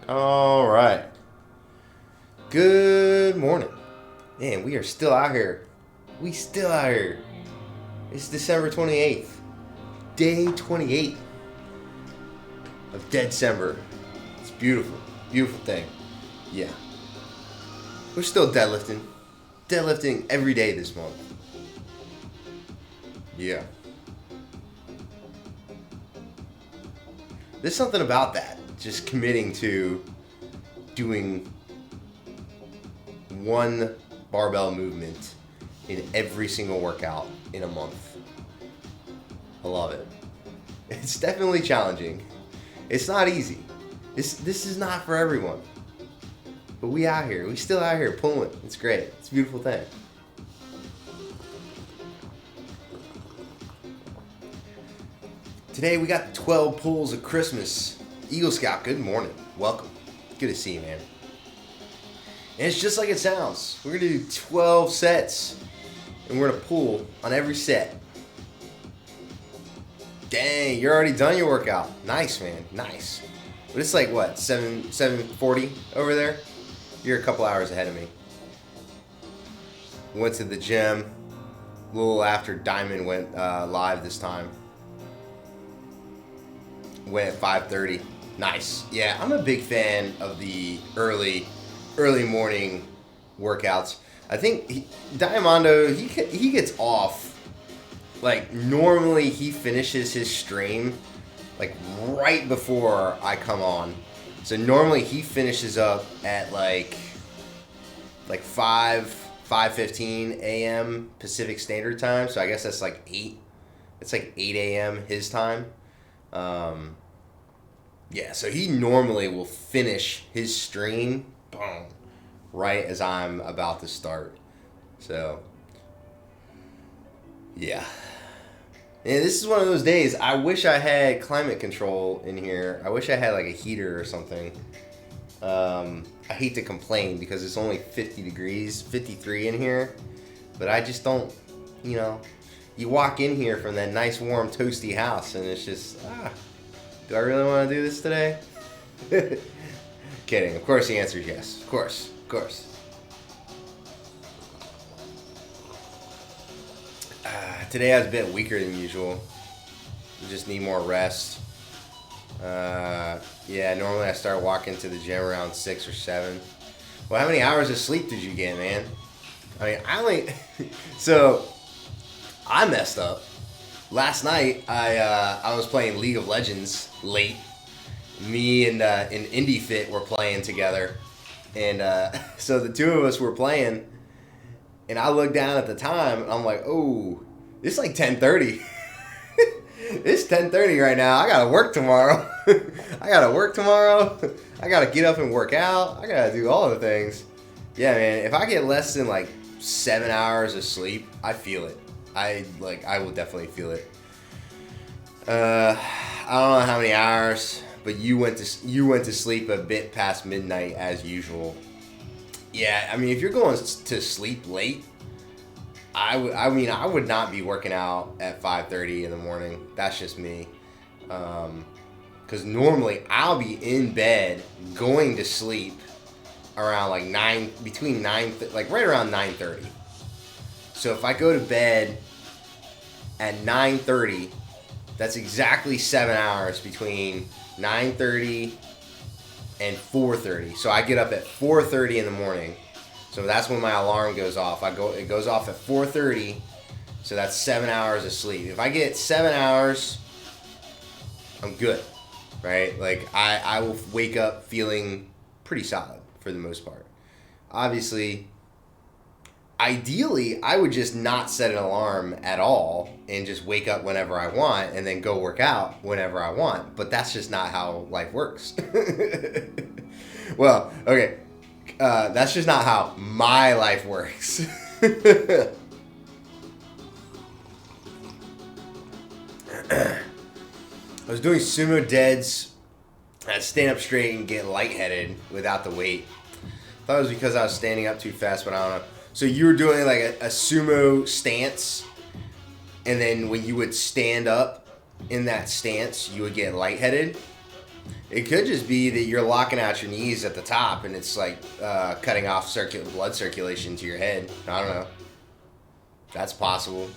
All right. Good morning. Man, we are still out here. We still out here. It's December 28th. Day 28 of Deadcember. It's beautiful. Beautiful thing. Yeah. We're still deadlifting. Deadlifting every day this month. Yeah. There's something about that. Just committing to doing one barbell movement in every single workout in a month. I love it. It's definitely challenging. It's not easy. This is not for everyone. But we out here. We still out here pulling. It's great. It's a beautiful thing. Today we got 12 pulls of Christmas. Eagle Scout, good morning. Welcome. Good to see you, man. And it's just like it sounds. We're going to do 12 sets. And we're going to pull on every set. Dang, you're already done your workout. Nice, man. Nice. But it's like, what, 7:40 over there? You're a couple hours ahead of me. Went to the gym a little after Diamond went live this time. Went at 5:30. Nice. Yeah, I'm a big fan of the early morning workouts. I think Diamondo, he gets off. Like, normally he finishes his stream like right before I come on. So normally he finishes up at like 5:15 a.m. Pacific Standard Time. So I guess that's like 8. It's like 8 a.m. his time. Yeah, so he normally will finish his stream, boom, right as I'm about to start. So, yeah. And this is one of those days, I wish I had climate control in here. I wish I had like a heater or something. I hate to complain because it's only 50 degrees, 53 in here. But I just don't, you walk in here from that nice warm toasty house and it's just, do I really want to do this today? Kidding. Of course the answer is yes. Of course. Today I was a bit weaker than usual. Just need more rest. Yeah, normally I start walking to the gym around 6 or 7. Well, how many hours of sleep did you get, man? So, I messed up. Last night, I was playing League of Legends late. Me and Indie Fit were playing together. And so the two of us were playing. And I looked down at the time, and I'm like, oh, it's like 10:30. It's 10:30 right now. I got to work tomorrow. I got to get up and work out. I got to do all the things. Yeah, man, if I get less than like 7 hours of sleep, I feel it. I will definitely feel it. I don't know how many hours, but you went to sleep a bit past midnight as usual. Yeah, I mean, if you're going to sleep late, I would not be working out at 5:30 in the morning. That's just me. Because normally I'll be in bed going to sleep around like right around 9:30. So if I go to bed at 9:30, that's exactly 7 hours between 9:30 and 4:30. So I get up at 4:30 in the morning. So that's when my alarm goes off. It goes off at 4:30. So that's 7 hours of sleep. If I get 7 hours, I'm good, right? Like I will wake up feeling pretty solid for the most part. Obviously, ideally, I would just not set an alarm at all and just wake up whenever I want and then go work out whenever I want. But that's just not how life works. Well, okay. That's just not how my life works. I was doing sumo deads. I'd stand up straight and get lightheaded without the weight. I thought it was because I was standing up too fast, but I don't know. So you were doing like a sumo stance, and then when you would stand up in that stance, you would get lightheaded. It could just be that you're locking out your knees at the top, and it's like cutting off blood circulation to your head. I don't know. That's possible.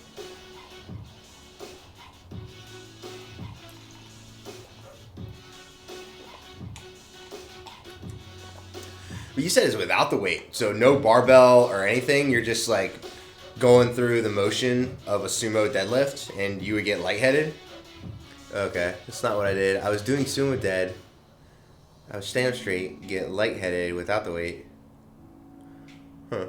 But you said it's without the weight, so no barbell or anything. You're just like going through the motion of a sumo deadlift, and you would get lightheaded. Okay, that's not what I did. I was doing sumo dead. I would stand up straight, get lightheaded without the weight. Huh.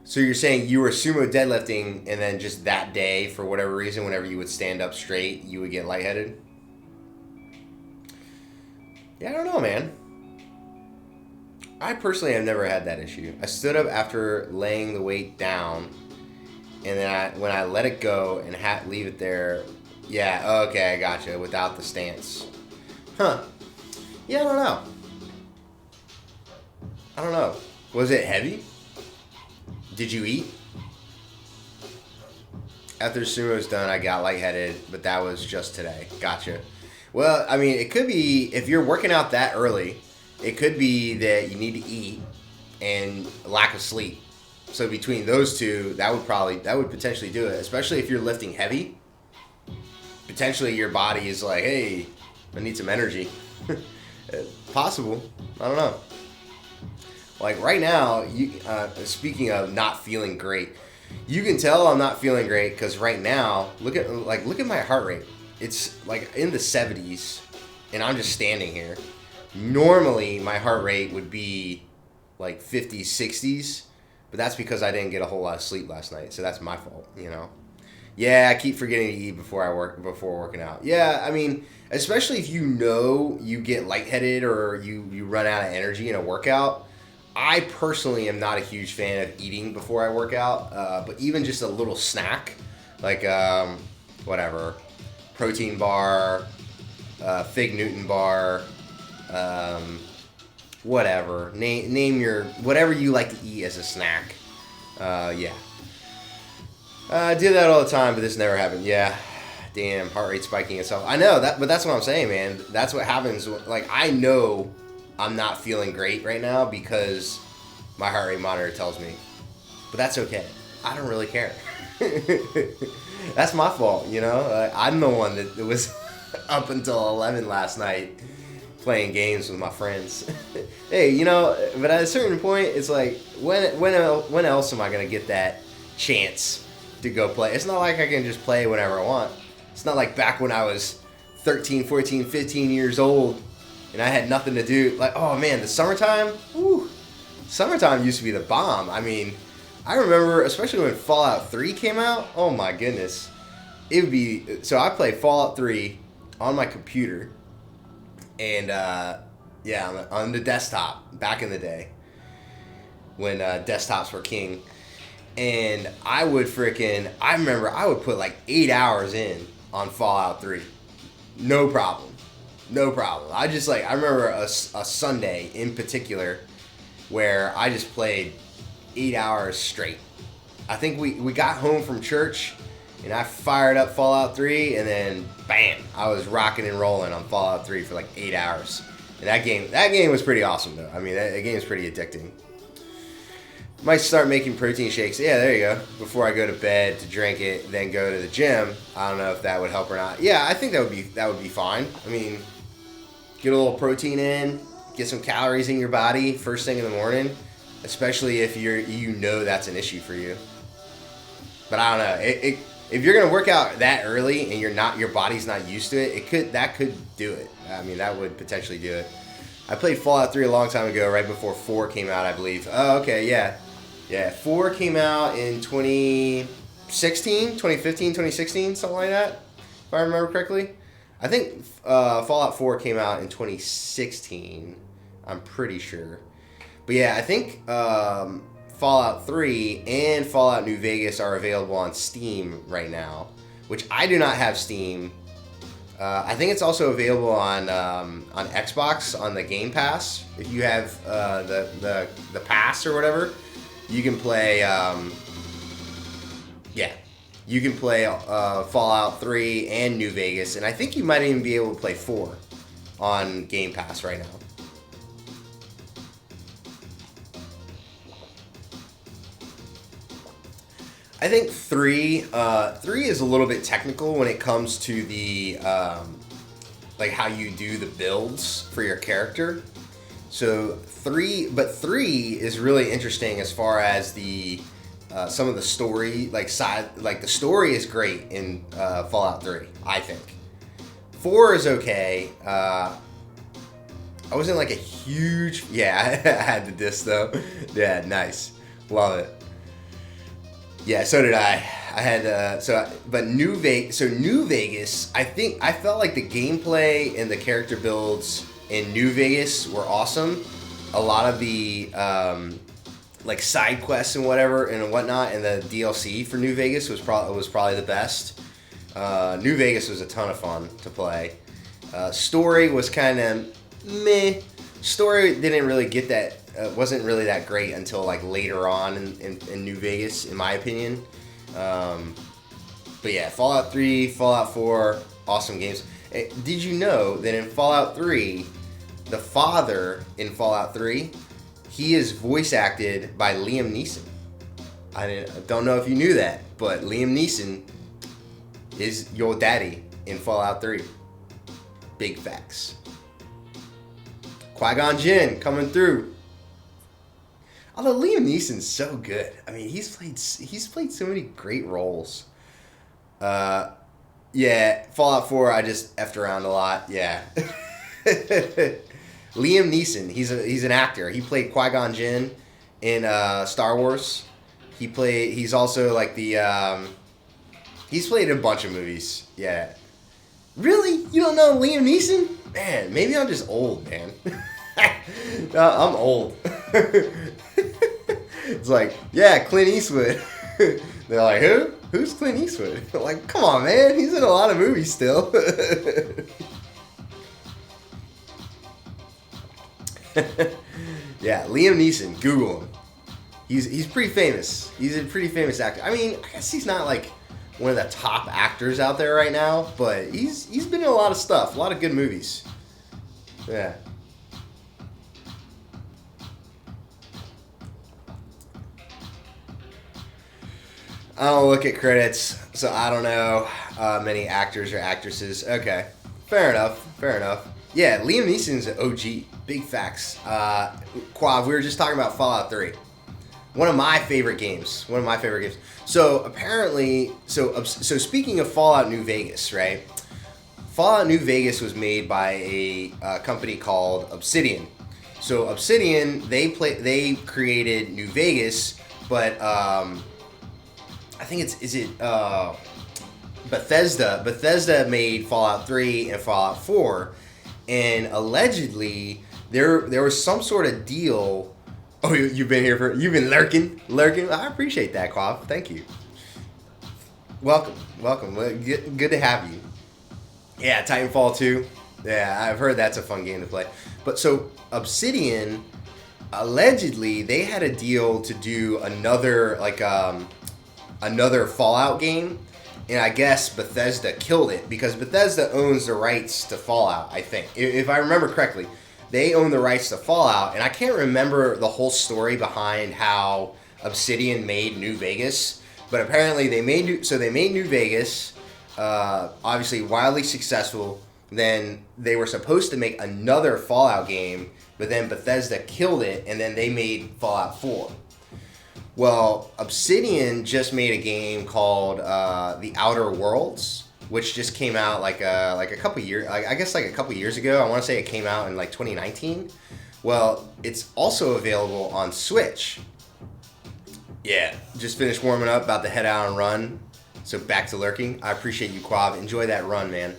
So you're saying you were sumo deadlifting, and then just that day, for whatever reason, whenever you would stand up straight, you would get lightheaded? Yeah, I don't know, man. I personally have never had that issue. I stood up after laying the weight down, and then when I let it go and leave it there, yeah, okay, I gotcha, without the stance. Huh. Yeah, I don't know. I don't know. Was it heavy? Did you eat? After sumo's done, I got lightheaded, but that was just today. Gotcha. Well, I mean, it could be, if you're working out that early, it could be that you need to eat and lack of sleep. So between those two, that would potentially do it, especially if you're lifting heavy. Potentially your body is like, hey, I need some energy. Possible. I don't know. Like right now, speaking of not feeling great, you can tell I'm not feeling great because right now, look at my heart rate. It's like in the 70s, and I'm just standing here. Normally, my heart rate would be like 50s, 60s, but that's because I didn't get a whole lot of sleep last night, so that's my fault, you know? Yeah, I keep forgetting to eat before working out. Yeah, I mean, especially if you know you get lightheaded or you run out of energy in a workout. I personally am not a huge fan of eating before I work out, but even just a little snack, like whatever, protein bar, Fig Newton bar, whatever. Name your whatever you like to eat as a snack. Yeah. I do that all the time, but this never happened. Yeah. Damn, heart rate spiking itself. I know that, but that's what I'm saying, man. That's what happens. Like, I know I'm not feeling great right now because my heart rate monitor tells me. But that's okay. I don't really care. That's my fault, you know? I'm the one that was up until 11 last night playing games with my friends. Hey, you know, but at a certain point, it's like, when else am I going to get that chance to go play? It's not like I can just play whenever I want. It's not like back when I was 13, 14, 15 years old and I had nothing to do. Like, oh man, the summertime, whew, summertime used to be the bomb. I mean, I remember, especially when Fallout 3 came out, oh my goodness. It would be, so I played Fallout 3 on my computer and yeah, on the desktop back in the day when desktops were king. And I remember I would put like 8 hours in on Fallout 3. No problem. I remember a Sunday in particular where I just played 8 hours straight. I think we got home from church and I fired up Fallout 3 and then bam, I was rocking and rolling on Fallout 3 for like 8 hours. And that game was pretty awesome though. I mean, that game is pretty addicting. Might start making protein shakes. Yeah, there you go. Before I go to bed to drink it, then go to the gym. I don't know if that would help or not. Yeah, I think that would be fine. I mean, get a little protein in, get some calories in your body first thing in the morning, especially if you know that's an issue for you. But I don't know. If you're gonna work out that early and your body's not used to it, that could do it. I mean, that would potentially do it. I played Fallout 3 a long time ago, right before 4 came out, I believe. Oh, okay, yeah. Yeah, 4 came out in 2015, 2016, something like that, if I remember correctly. I think Fallout 4 came out in 2016, I'm pretty sure. But yeah, I think Fallout 3 and Fallout New Vegas are available on Steam right now, which I do not have Steam. I think it's also available on Xbox on the Game Pass. If you have the pass or whatever, you can play. Yeah, you can play Fallout 3 and New Vegas, and I think you might even be able to play 4 on Game Pass right now. I think 3 is a little bit technical when it comes to the like how you do the builds for your character. So 3 is really interesting as far as the some of the story, like the story is great in Fallout 3, I think. 4 is okay. I wasn't like a huge, yeah, I had the disc though. Yeah, nice, love it. Yeah, so did I. I had but New Vegas. I felt like the gameplay and the character builds in New Vegas were awesome. A lot of the like side quests and whatever and whatnot, and the DLC for New Vegas was probably the best. New Vegas was a ton of fun to play. Story was kind of meh. Story didn't really get that. Wasn't really that great until like later on in New Vegas, in my opinion. But yeah, Fallout 3, Fallout 4, awesome games. Did you know that in Fallout 3, the father in Fallout 3, he is voice acted by Liam Neeson? I don't know if you knew that, but Liam Neeson is your daddy in Fallout 3. Big facts. Qui-Gon Jinn coming through. Although Liam Neeson's so good. I mean, he's played so many great roles. Yeah, Fallout 4, I just effed around a lot. Yeah. Liam Neeson, he's an actor. He played Qui-Gon Jinn in Star Wars. He's also like the he's played in a bunch of movies. Yeah. Really? You don't know Liam Neeson? Man, maybe I'm just old, man. No, I'm old. It's like, yeah, Clint Eastwood. They're like, who? Who's Clint Eastwood? Like, come on, man. He's in a lot of movies still. Yeah, Liam Neeson. Google him. He's pretty famous. He's a pretty famous actor. I mean, I guess he's not like one of the top actors out there right now, but he's been in a lot of stuff, a lot of good movies. Yeah. I don't look at credits, so I don't know many actors or actresses. Okay, fair enough. Yeah, Liam Neeson's an OG. Big facts. Quav, we were just talking about Fallout 3. One of my favorite games. So apparently, so speaking of Fallout New Vegas, right? Fallout New Vegas was made by a company called Obsidian. So Obsidian, they created New Vegas, but I think is it Bethesda. Bethesda made Fallout 3 and Fallout 4, and allegedly there was some sort of deal. Oh, you've been lurking. I appreciate that, Quav. Thank you. Welcome. Good to have you. Yeah, Titanfall 2. Yeah, I've heard that's a fun game to play. But so Obsidian, allegedly, they had a deal to do another another Fallout game, and I guess Bethesda killed it because Bethesda owns the rights to Fallout, I think. If I remember correctly, they own the rights to Fallout, and I can't remember the whole story behind how Obsidian made New Vegas, but apparently they made New Vegas, obviously wildly successful. Then they were supposed to make another Fallout game, but then Bethesda killed it, and then they made Fallout 4. Well, Obsidian just made a game called The Outer Worlds, which just came out like a couple years, I guess like a couple years ago. I want to say it came out in like 2019. Well, it's also available on Switch. Yeah, just finished warming up, about to head out and run. So back to lurking. I appreciate you, Quav. Enjoy that run, man.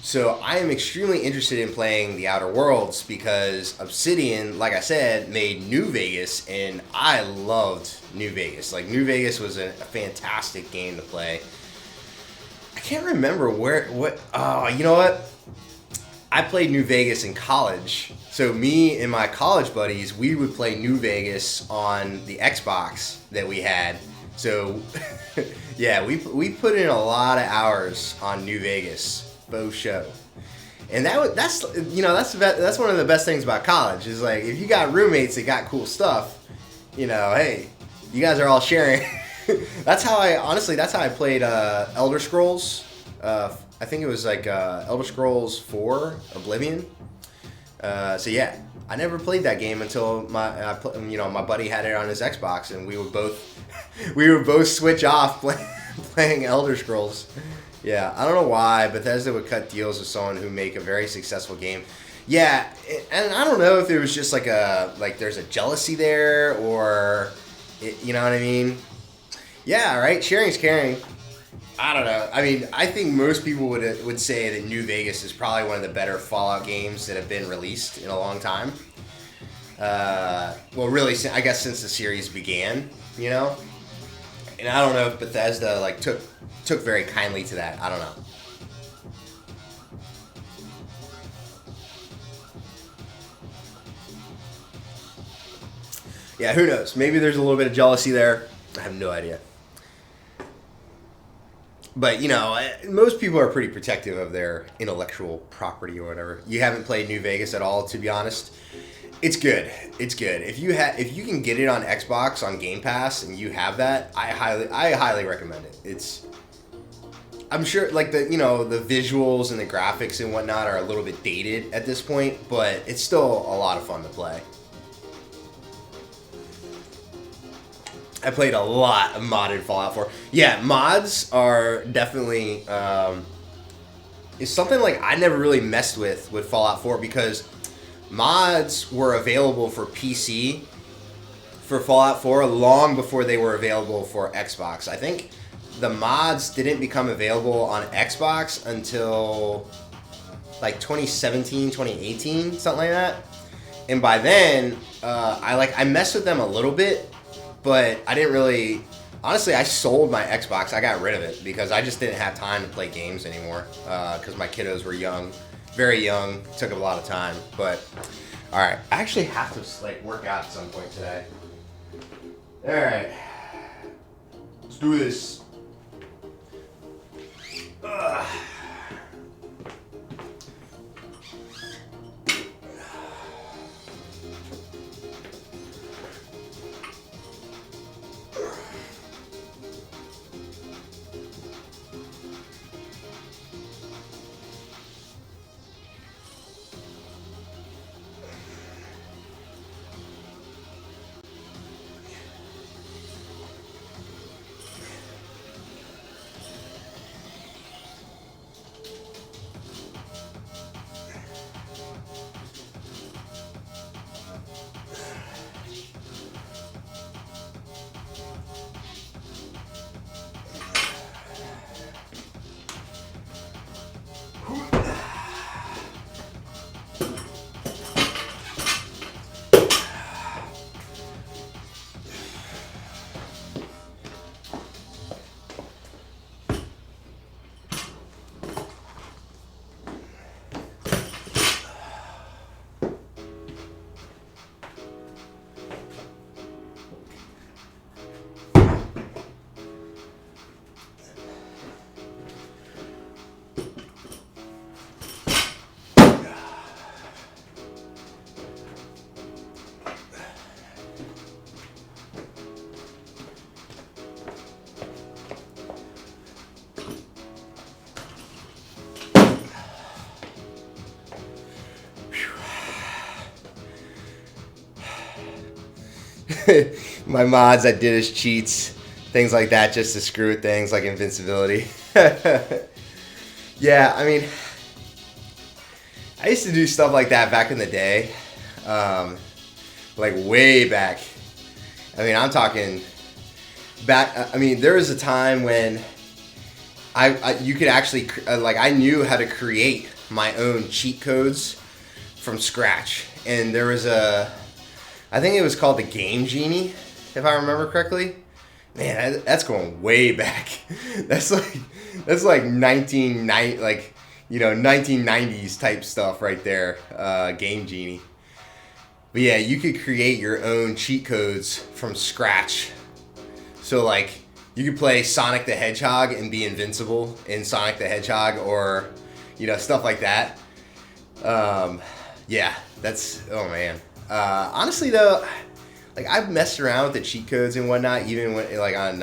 So I am extremely interested in playing The Outer Worlds because Obsidian, like I said, made New Vegas, and I loved New Vegas. Like, New Vegas was a fantastic game to play. I can't remember you know what? I played New Vegas in college. So me and my college buddies, we would play New Vegas on the Xbox that we had. So, yeah, we put in a lot of hours on New Vegas, faux show, and that's that's one of the best things about college is like if you got roommates that got cool stuff, hey, you guys are all sharing. That's how I played Elder Scrolls. I think it was like Elder Scrolls 4 Oblivion. So yeah, I never played that game until my buddy had it on his Xbox, and we would both switch off playing Elder Scrolls. Yeah, I don't know why Bethesda would cut deals with someone who make a very successful game. Yeah, and I don't know if it was just there's a jealousy there or you know what I mean? Yeah, right. Sharing's caring. I don't know. I mean, I think most people would say that New Vegas is probably one of the better Fallout games that have been released in a long time. Well, really, I guess since the series began, And I don't know if Bethesda took very kindly to that. I don't know. Yeah, who knows? Maybe there's a little bit of jealousy there. I have no idea. But, most people are pretty protective of their intellectual property or whatever. You haven't played New Vegas at all, to be honest. It's good. It's good. If you can get it on Xbox on Game Pass and you have that, I highly recommend it. I'm sure the visuals and the graphics and whatnot are a little bit dated at this point, but it's still a lot of fun to play. I played a lot of modded Fallout 4. Yeah, mods are definitely it's something I never really messed with Fallout 4 because mods were available for PC for Fallout 4 long before they were available for Xbox. I think the mods didn't become available on Xbox until 2017, 2018, something like that. And by then, I messed with them a little bit. But I didn't really... Honestly, I sold my Xbox. I got rid of it because I just didn't have time to play games anymore. Because my kiddos were young. Very young. Took a lot of time. But, alright. I actually have to work out at some point today. Alright. Let's do this. Ugh. My mods I did as cheats, things like that, just to screw with things like invincibility. Yeah, I mean, I used to do stuff like that back in the day, way back. I mean, I'm talking back. I mean, there was a time when you could actually I knew how to create my own cheat codes from scratch, and there was I think it was called the Game Genie, if I remember correctly. Man, that's going way back. That's like 1990s type stuff right there. Game Genie. But yeah, you could create your own cheat codes from scratch. So you could play Sonic the Hedgehog and be invincible in Sonic the Hedgehog, or stuff like that. Yeah, that's, oh man. Honestly though, like I've messed around with the cheat codes and whatnot, even when like on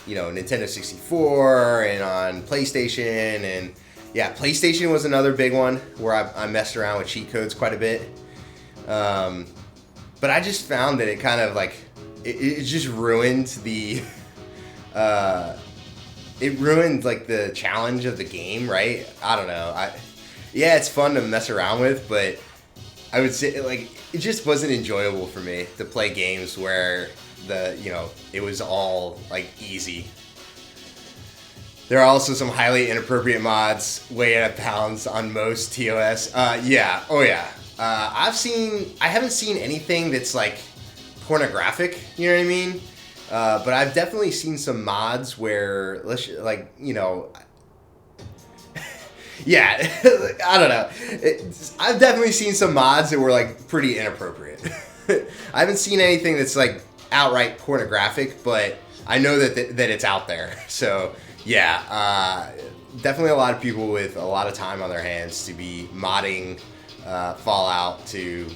Nintendo 64 and on PlayStation, and yeah, PlayStation was another big one where I messed around with cheat codes quite a bit. But I just found that it kind of like it just ruined the it ruined like the challenge of the game, right? I don't know. Yeah, it's fun to mess around with, but I would say like it just wasn't enjoyable for me to play games where it was all like easy. There are also some highly inappropriate mods, way out of bounds on most TOS. Yeah, oh yeah. I haven't seen anything that's like pornographic, you know what I mean? But I've definitely seen some mods where, yeah, I don't know. I've definitely seen some mods that were like pretty inappropriate. I haven't seen anything that's like outright pornographic, but I know that it's out there. So yeah, definitely a lot of people with a lot of time on their hands to be modding Fallout to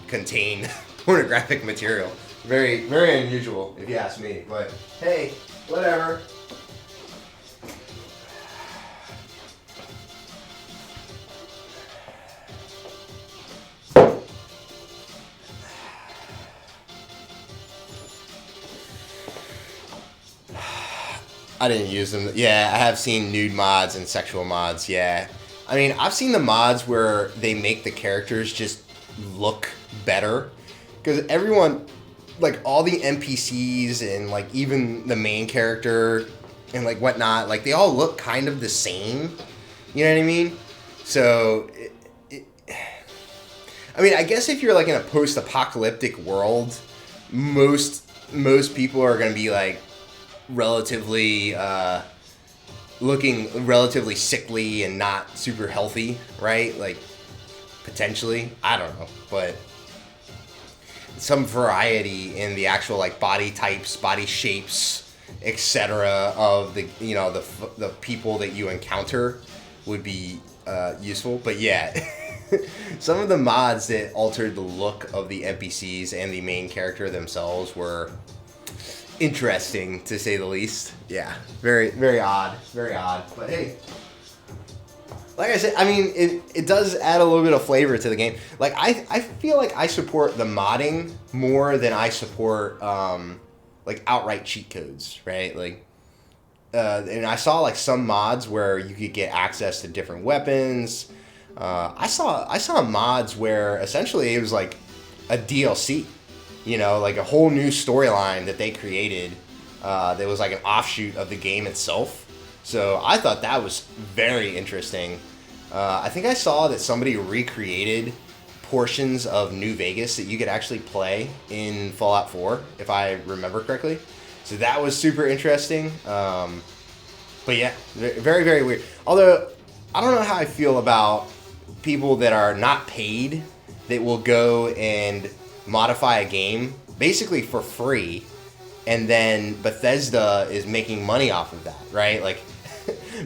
contain pornographic material. Very, very unusual, if you ask me. But hey, whatever. I didn't use them. Yeah, I have seen nude mods and sexual mods, yeah. I mean, I've seen the mods where they make the characters just look better. Because everyone, like all the NPCs and like even the main character and like whatnot, like they all look kind of the same. You know what I mean? So, I mean, I guess if you're like in a post-apocalyptic world, most people are going to be like relatively looking relatively sickly and not super healthy, right? Like potentially, I don't know, but some variety in the actual like body types, body shapes, etc. of the the people that you encounter would be useful. But yeah, some of the mods that altered the look of the NPCs and the main character themselves were interesting, to say the least. Yeah, very, very odd. Very odd. But hey, like I said, I mean, it does add a little bit of flavor to the game. Like, I feel like I support the modding more than I support, like, outright cheat codes, right? Like, and I saw, like, some mods where you could get access to different weapons. I saw mods where, essentially, it was, like, a DLC. Like a whole new storyline that they created that was like an offshoot of the game itself. So I thought that was very interesting. I think I saw that somebody recreated portions of New Vegas that you could actually play in Fallout 4, if I remember correctly. So that was super interesting. But yeah, very, very weird. Although, I don't know how I feel about people that are not paid that will go and modify a game basically for free, and then Bethesda is making money off of that, right? Like,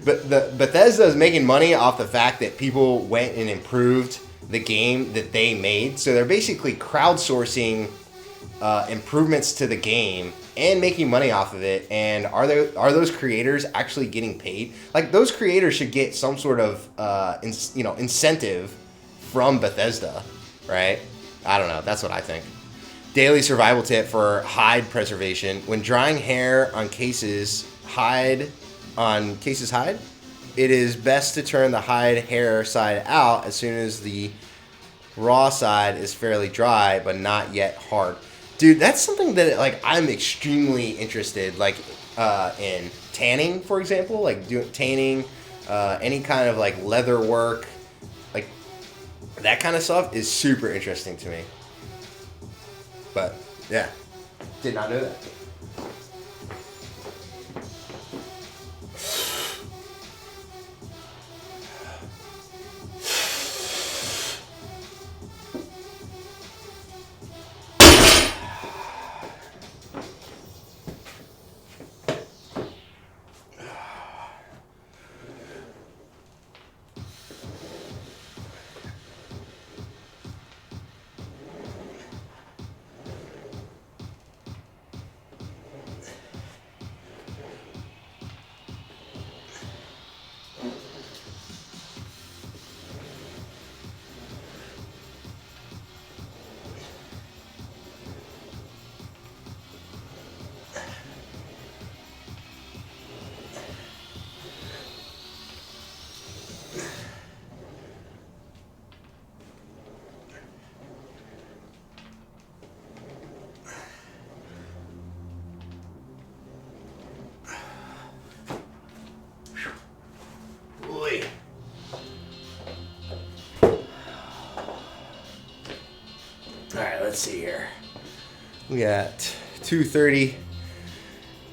but Bethesda is making money off the fact that people went and improved the game that they made. So they're basically crowdsourcing improvements to the game and making money off of it. And are those creators actually getting paid? Like, those creators should get some sort of incentive from Bethesda, right? I don't know. That's what I think. Daily survival tip for hide preservation. When drying hair on cases hide, it is best to turn the hide hair side out as soon as the raw side is fairly dry but not yet hard. Dude, that's something that like I'm extremely interested in tanning, for example, like doing tanning, any kind of like leather work. That kind of stuff is super interesting to me. But, yeah. Did not know that. let's see here. We got 230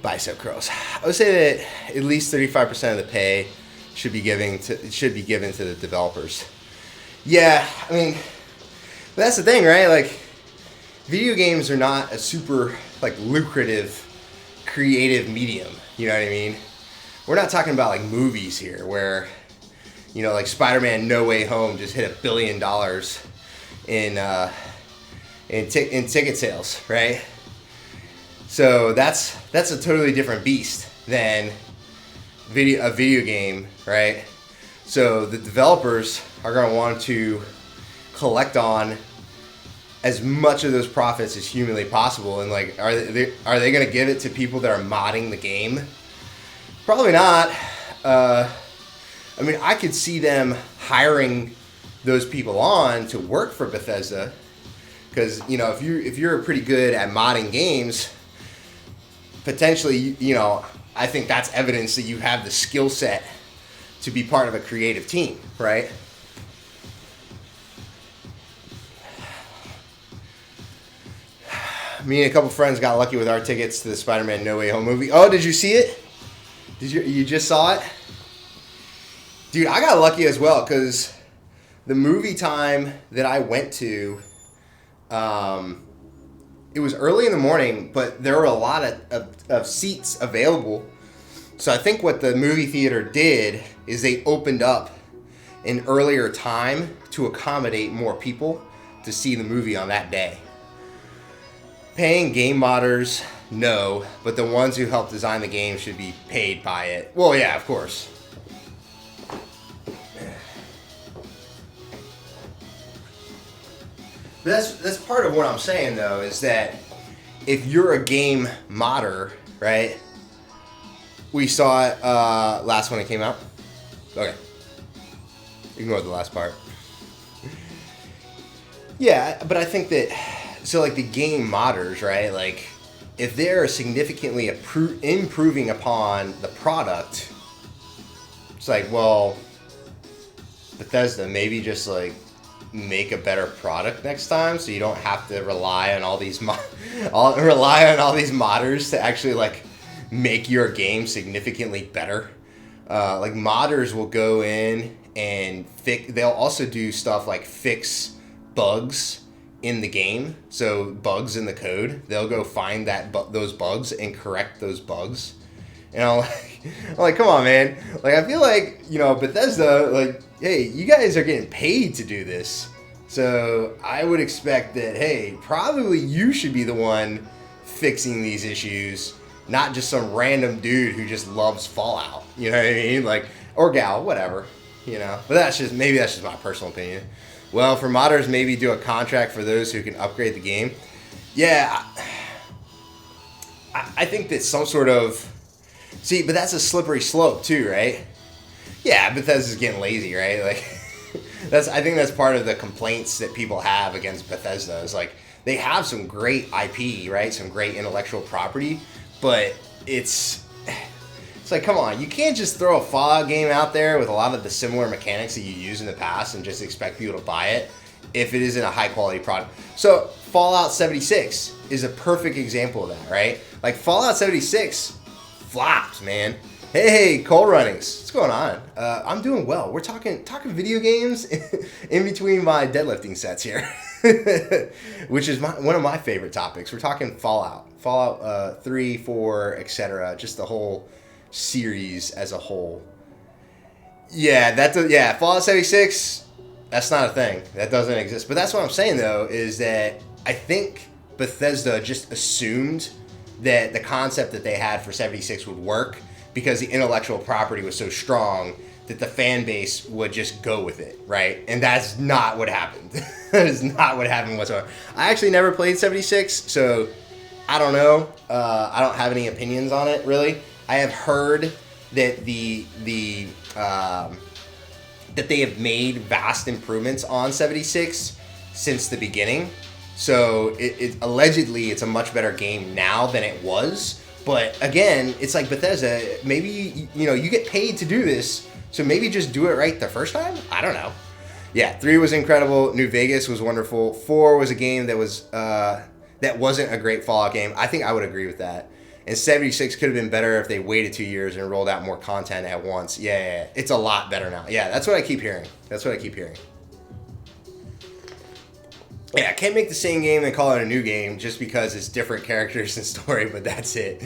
bicep curls. I would say that at least 35% of the pay should be given to the developers. Yeah, I mean, that's the thing, right? Like, video games are not a super like lucrative creative medium. You know what I mean? We're not talking about like movies here, where like Spider-Man No Way Home just hit $1 billion in ticket sales, right? So that's a totally different beast than a video game, right? So the developers are going to want to collect on as much of those profits as humanly possible, and like, are they going to give it to people that are modding the game? Probably not. I mean, I could see them hiring those people on to work for Bethesda, because if you're pretty good at modding games, potentially I think that's evidence that you have the skill set to be part of a creative team, right? Me and a couple friends got lucky with our tickets to the Spider-Man No Way Home movie. Oh, did you see it? You just saw it? Dude, I got lucky as well, because the movie time that I went to, it was early in the morning, but there were a lot of seats available. So I think what the movie theater did is they opened up an earlier time to accommodate more people to see the movie on that day. Paying game modders, no, but the ones who helped design the game should be paid by it. Well, yeah, of course. That's part of what I'm saying, though, is that if you're a game modder, right? We saw it last when it came out. Okay. Ignore the last part. Yeah, but I think that, so like the game modders, right? Like, if they're significantly improving upon the product, it's like, well, Bethesda, maybe just like make a better product next time, so you don't have to rely on all these modders to actually like make your game significantly better. Like, modders will go in and they'll also do stuff like fix bugs in the game. So bugs in the code, they'll go find those bugs and correct those bugs. And I'm like, come on, man. Like, I feel like, Bethesda, like, hey, you guys are getting paid to do this. So I would expect that, hey, probably you should be the one fixing these issues, not just some random dude who just loves Fallout. You know what I mean? Like, or gal, whatever, But maybe that's just my personal opinion. Well, for modders, maybe do a contract for those who can upgrade the game. Yeah, I think that some sort of... See, but that's a slippery slope too, right? Yeah, Bethesda's getting lazy, right? Like, I think that's part of the complaints that people have against Bethesda, is like, they have some great IP, right? Some great intellectual property, but it's like, come on, you can't just throw a Fallout game out there with a lot of the similar mechanics that you used in the past and just expect people to buy it if it isn't a high quality product. So Fallout 76 is a perfect example of that, right? Like, Fallout 76 flopped, man. Hey, Coal Runnings, what's going on? I'm doing well. We're talking video games in between my deadlifting sets here, which is one of my favorite topics. We're talking Fallout 3, 4, etc. Just the whole series as a whole. Yeah, Fallout 76, that's not a thing. That doesn't exist. But that's what I'm saying, though, is that I think Bethesda just assumed that the concept that they had for 76 would work because the intellectual property was so strong that the fan base would just go with it, right? And that's not what happened. That is not what happened whatsoever. I actually never played 76, so I don't know. I don't have any opinions on it, really. I have heard that that they have made vast improvements on 76 since the beginning. So it allegedly it's a much better game now than it was. But again, it's like Bethesda. Maybe you get paid to do this, so maybe just do it right the first time. I don't know. Yeah, 3 was incredible. New Vegas was wonderful. 4 was a game that was that wasn't a great Fallout game. I think I would agree with that. And 76 could have been better if they waited 2 years and rolled out more content at once. Yeah, it's a lot better now. Yeah, that's what I keep hearing. Yeah, I can't make the same game and call it a new game just because it's different characters and story, but that's it.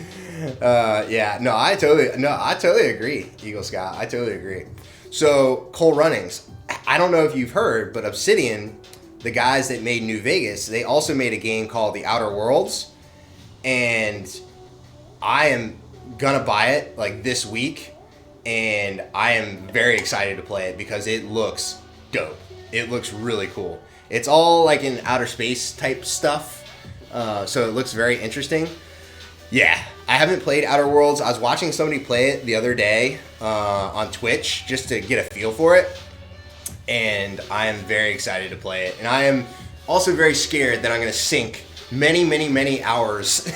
Yeah, no, I totally agree, Eagle Scott. I totally agree. So, Coal Runnings. I don't know if you've heard, but Obsidian, the guys that made New Vegas, they also made a game called The Outer Worlds, and I am gonna buy it like this week, and I am very excited to play it because it looks dope. It looks really cool. It's all like in outer space type stuff, so it looks very interesting. Yeah, I haven't played Outer Worlds. I was watching somebody play it the other day on Twitch just to get a feel for it, and I am very excited to play it. And I am also very scared that I'm going to sink many, many, many hours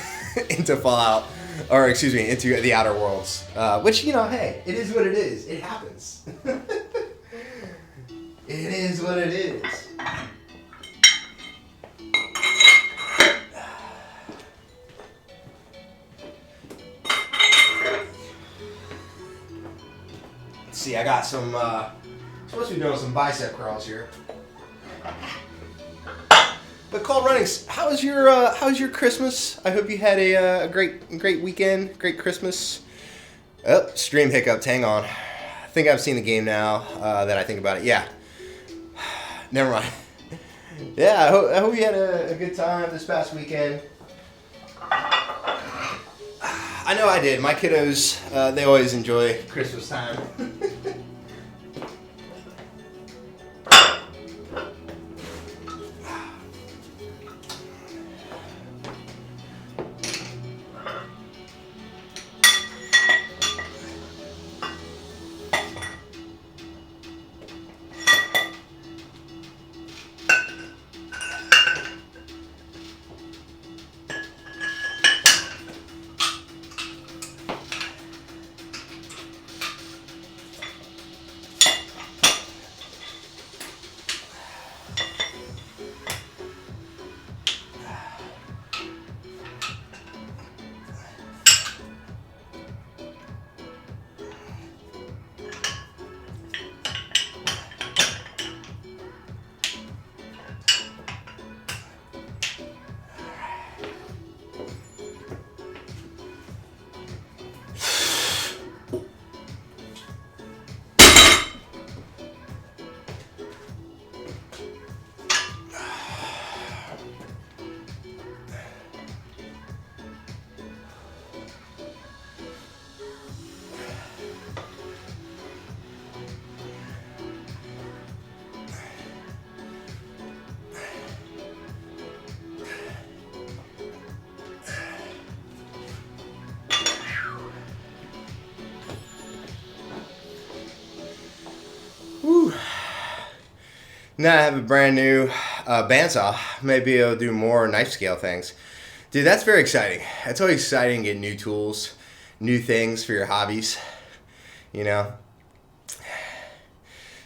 into Fallout, or excuse me, into the Outer Worlds, which, you know, hey, it is what it is. It happens. It is what it is. See, I got some, supposed to be doing some bicep curls here. But Cold Runnings, how was your Christmas? I hope you had a great weekend, great Christmas. Oh, stream hiccups, hang on. I think I've seen the game now that I think about it. Yeah. Never mind. Yeah, I hope you had a good time this past weekend. I know I did. My kiddos, they always enjoy Christmas time. Now I have a brand new bandsaw. Maybe I'll do more knife scale things. Dude, that's very exciting. It's always exciting to get new tools, new things for your hobbies, you know.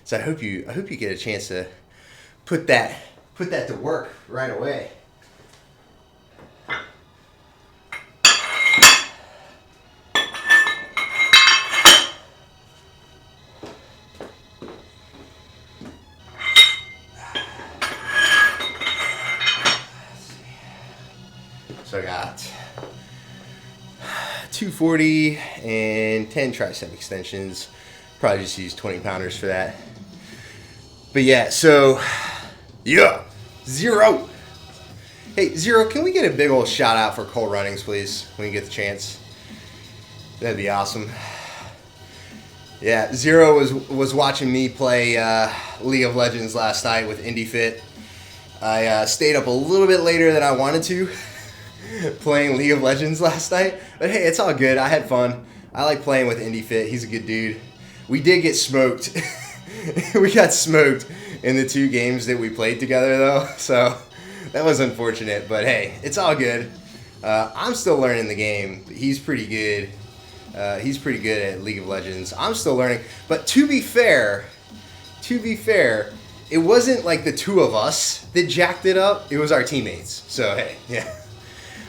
So I hope you get a chance to put that to work right away. So I got 240 and 10 tricep extensions. Probably just use 20 pounders for that. But yeah, so yeah, Zero. Hey, Zero, can we get a big old shout out for Coal Runnings, please, when you get the chance? That'd be awesome. Yeah, Zero was watching me play League of Legends last night with IndieFit. I stayed up a little bit later than I wanted to. Playing League of Legends last night, but hey, it's all good. I had fun. I like playing with IndieFit. He's a good dude. We did get smoked. We got smoked in the 2 games that we played together, though, so that was unfortunate, but hey, it's all good. I'm still learning the game. He's pretty good. He's pretty good at League of Legends. I'm still learning, but to be fair, it wasn't like the two of us that jacked it up. It was our teammates. So hey, yeah.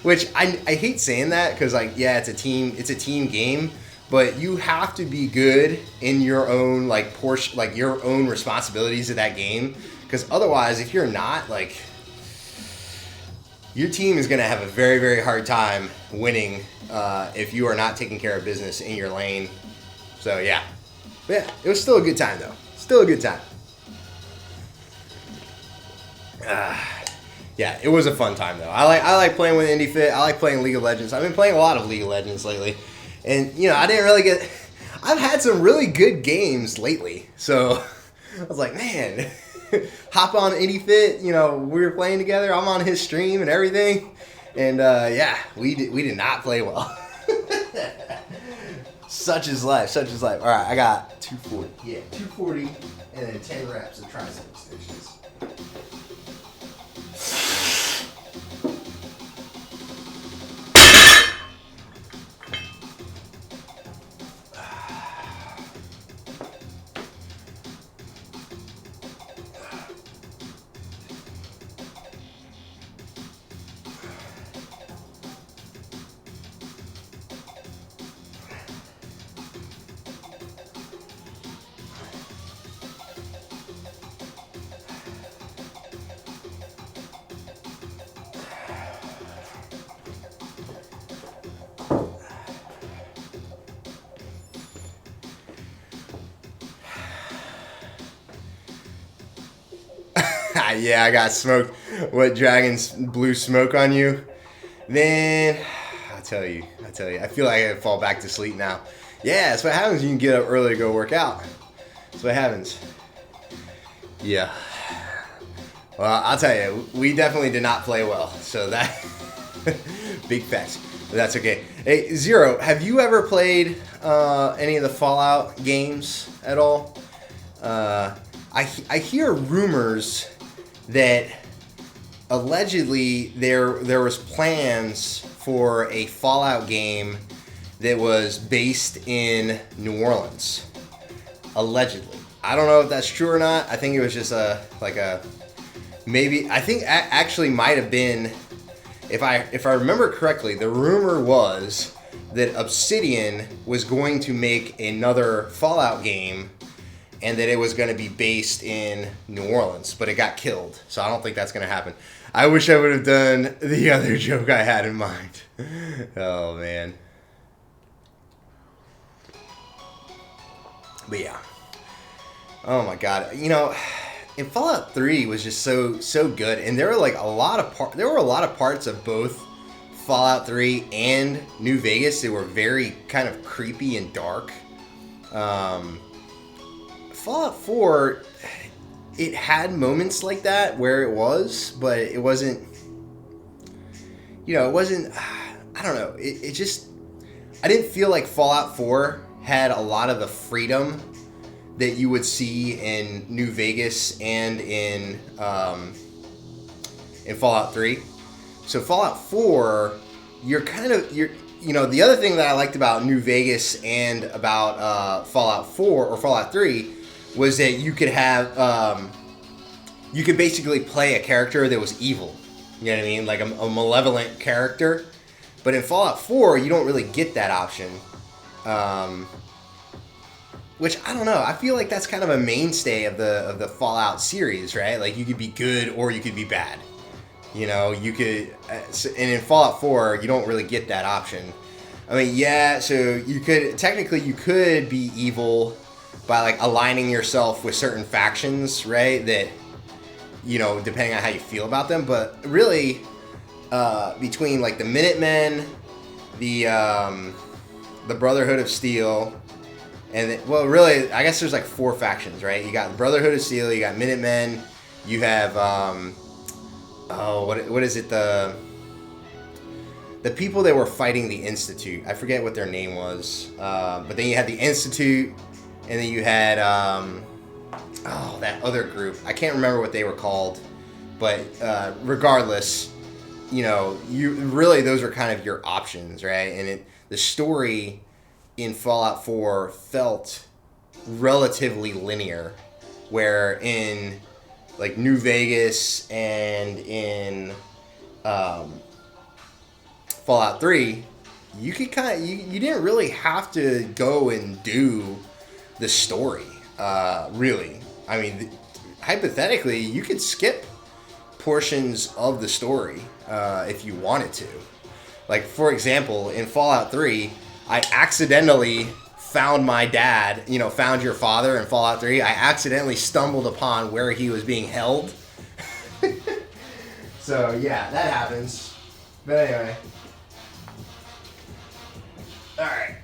Which I hate saying that because like yeah, it's a team game, but you have to be good in your own like portion, like your own responsibilities of that game. Because otherwise, if you're not like, your team is going to have a very, very hard time winning if you are not taking care of business in your lane. So yeah, but yeah, it was still a good time though. Still a good time. Yeah, it was a fun time though. I like playing with Indie Fit. I like playing League of Legends. I've been playing a lot of League of Legends lately, and you know I didn't really get. I've had some really good games lately, so I was like, man, hop on Indie Fit. You know, we were playing together. I'm on his stream and everything, and yeah, we did not play well. Such is life. Such is life. All right, I got 240. Yeah, 240, and then 10 reps of tricep extensions. Yeah, I got smoked. What dragons blew smoke on you? Man, I tell you. I feel like I fall back to sleep now. Yeah, that's what happens when you can get up early to go work out. That's what happens. Yeah. Well, I'll tell you, we definitely did not play well. So that, big facts. But that's okay. Hey, Zero, have you ever played any of the Fallout games at all? I hear rumors that allegedly there was plans for a Fallout game that was based in New Orleans. Allegedly. I don't know if that's true or not. I think it was just maybe. I think actually might have been, if I remember correctly, the rumor was that Obsidian was going to make another Fallout game, and that it was going to be based in New Orleans, but it got killed. So I don't think that's going to happen. I wish I would have done the other joke I had in mind. Oh, man. But yeah. Oh, my God. You know, and Fallout 3 was just so good. And there were like a lot of parts of both Fallout 3 and New Vegas that were very kind of creepy and dark. Fallout 4, it had moments like that where it was, but it wasn't, I don't know, it just, I didn't feel like Fallout 4 had a lot of the freedom that you would see in New Vegas and in Fallout 3. So Fallout 4, the other thing that I liked about New Vegas and about Fallout 4 or Fallout 3 was that you could have, you could basically play a character that was evil. You know what I mean? Like a malevolent character. But in Fallout 4, you don't really get that option. Which, I don't know, I feel like that's kind of a mainstay of the Fallout series, right? Like, you could be good or you could be bad. You know, you could, and in Fallout 4, you don't really get that option. I mean, yeah, so you could be evil by like aligning yourself with certain factions, right? That, depending on how you feel about them. But really, between like the Minutemen, the Brotherhood of Steel, and really, I guess there's like 4 factions, right? You got the Brotherhood of Steel, you got Minutemen, you have what is it, the people that were fighting the Institute. I forget what their name was, but then you had the Institute. And then you had, that other group. I can't remember what they were called. But regardless, those are kind of your options, right? And the story in Fallout 4 felt relatively linear. Where in like New Vegas and in Fallout 3, you could kind of you didn't really have to go and do the story. Really, I mean, hypothetically, you could skip portions of the story if you wanted to. Like, for example, in Fallout 3, I accidentally found my dad, found your father in Fallout 3. I accidentally stumbled upon where he was being held. So, yeah, that happens. But anyway. Alright.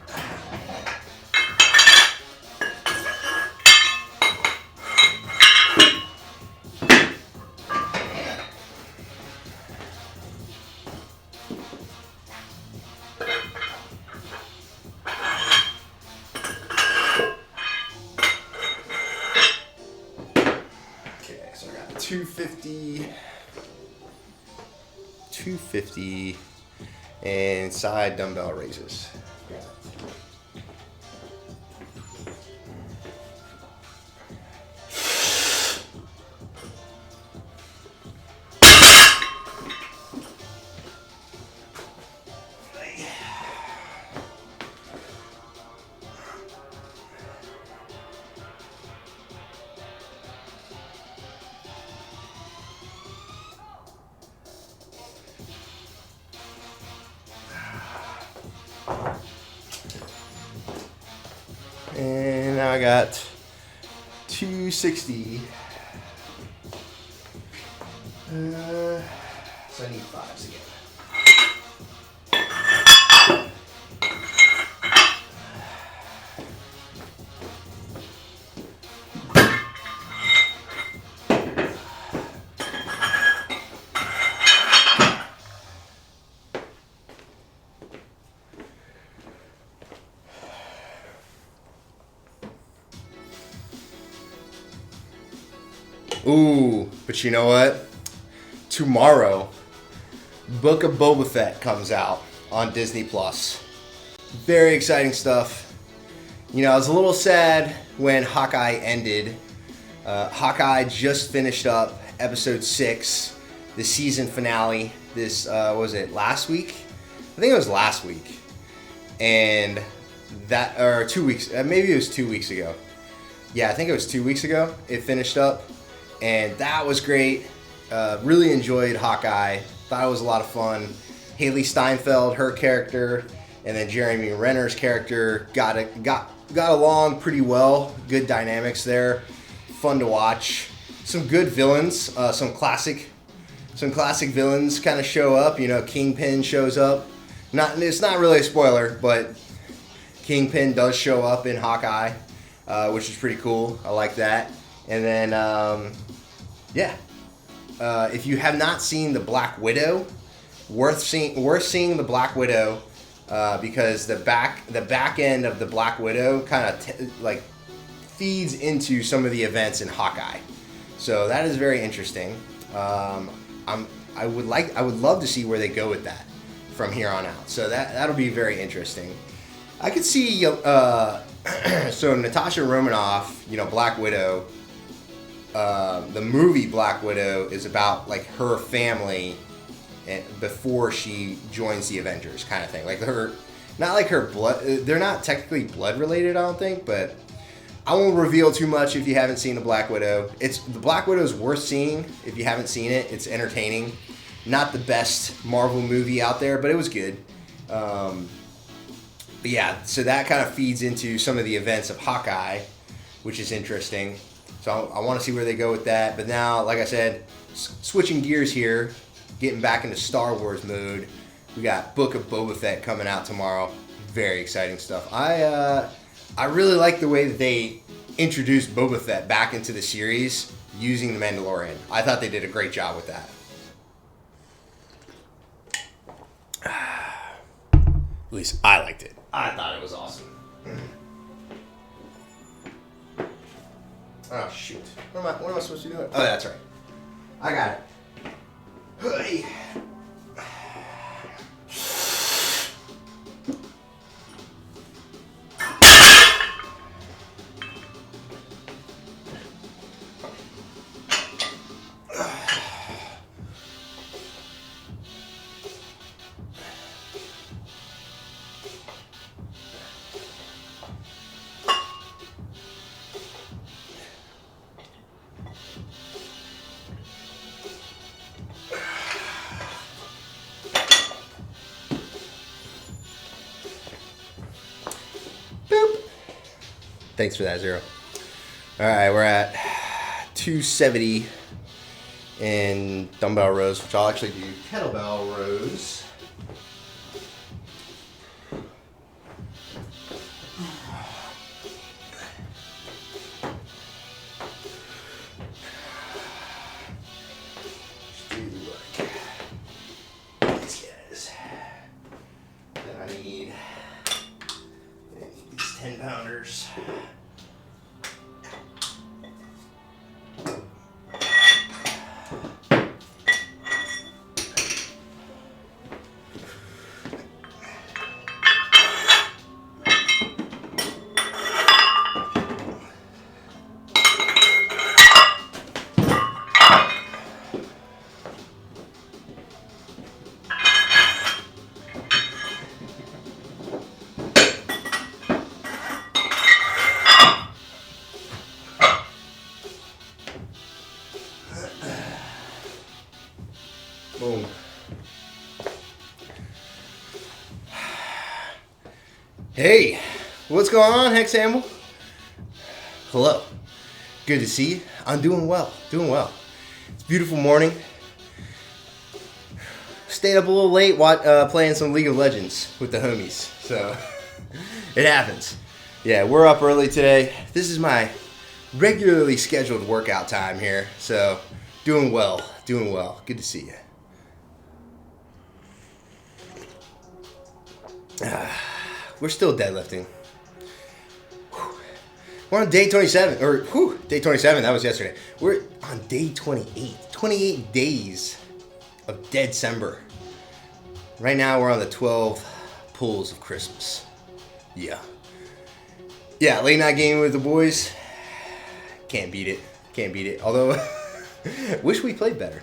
Okay, so I got 250 and side dumbbell raises. And now I got 260. So I need fives again. Ooh, but you know what? Tomorrow, Book of Boba Fett comes out on Disney Plus. Very exciting stuff. I was a little sad when Hawkeye ended. Hawkeye just finished up episode 6, the season finale. This was it last week? I think it was last week, and that or 2 weeks. Maybe it was 2 weeks ago. Yeah, I think it was 2 weeks ago. It finished up. And that was great. Really enjoyed Hawkeye. Thought it was a lot of fun. Haley Steinfeld, her character, and then Jeremy Renner's character got along pretty well. Good dynamics there. Fun to watch. Some good villains. Some classic villains kind of show up. Kingpin shows up. It's not really a spoiler, but Kingpin does show up in Hawkeye, which is pretty cool. I like that. And then, if you have not seen the Black Widow, worth seeing the Black Widow, because the back end of the Black Widow kind of feeds into some of the events in Hawkeye. So that is very interesting. I would love to see where they go with that from here on out. So that'll be very interesting. I could see so Natasha Romanoff, Black Widow. The movie Black Widow is about her family before she joins the Avengers, kind of thing. Not her blood. They're not technically blood related, I don't think, but I won't reveal too much if you haven't seen the Black Widow. The Black Widow is worth seeing if you haven't seen it. It's entertaining. Not the best Marvel movie out there, but it was good. But yeah, so that kind of feeds into some of the events of Hawkeye, which is interesting. So I want to see where they go with that. But now, like I said, switching gears here, getting back into Star Wars mode. We got Book of Boba Fett coming out tomorrow. Very exciting stuff. I really like the way that they introduced Boba Fett back into the series using The Mandalorian. I thought they did a great job with that. At least I liked it. I thought it was awesome. Oh, shoot. What am I supposed to do? Oh, that's right. I got it. Hey. Thanks for that, Zero. All right, we're at 270 in dumbbell rows, which I'll actually do kettlebell rows. Need these 10 pounders. Boom. Hey, what's going on, Hexamble? Hello. Good to see you. I'm doing well. Doing well. It's a beautiful morning. Stayed up a little late playing some League of Legends with the homies. So, it happens. Yeah, we're up early today. This is my regularly scheduled workout time here. So, doing well. Doing well. Good to see you. We're still deadlifting. We're on day 27, day 27, that was yesterday. We're on day 28, 28 days of Deadcember. Right now we're on the 12 pulls of Christmas. Yeah. Yeah, late night gaming with the boys. Can't beat it. Can't beat it. Although, wish we played better.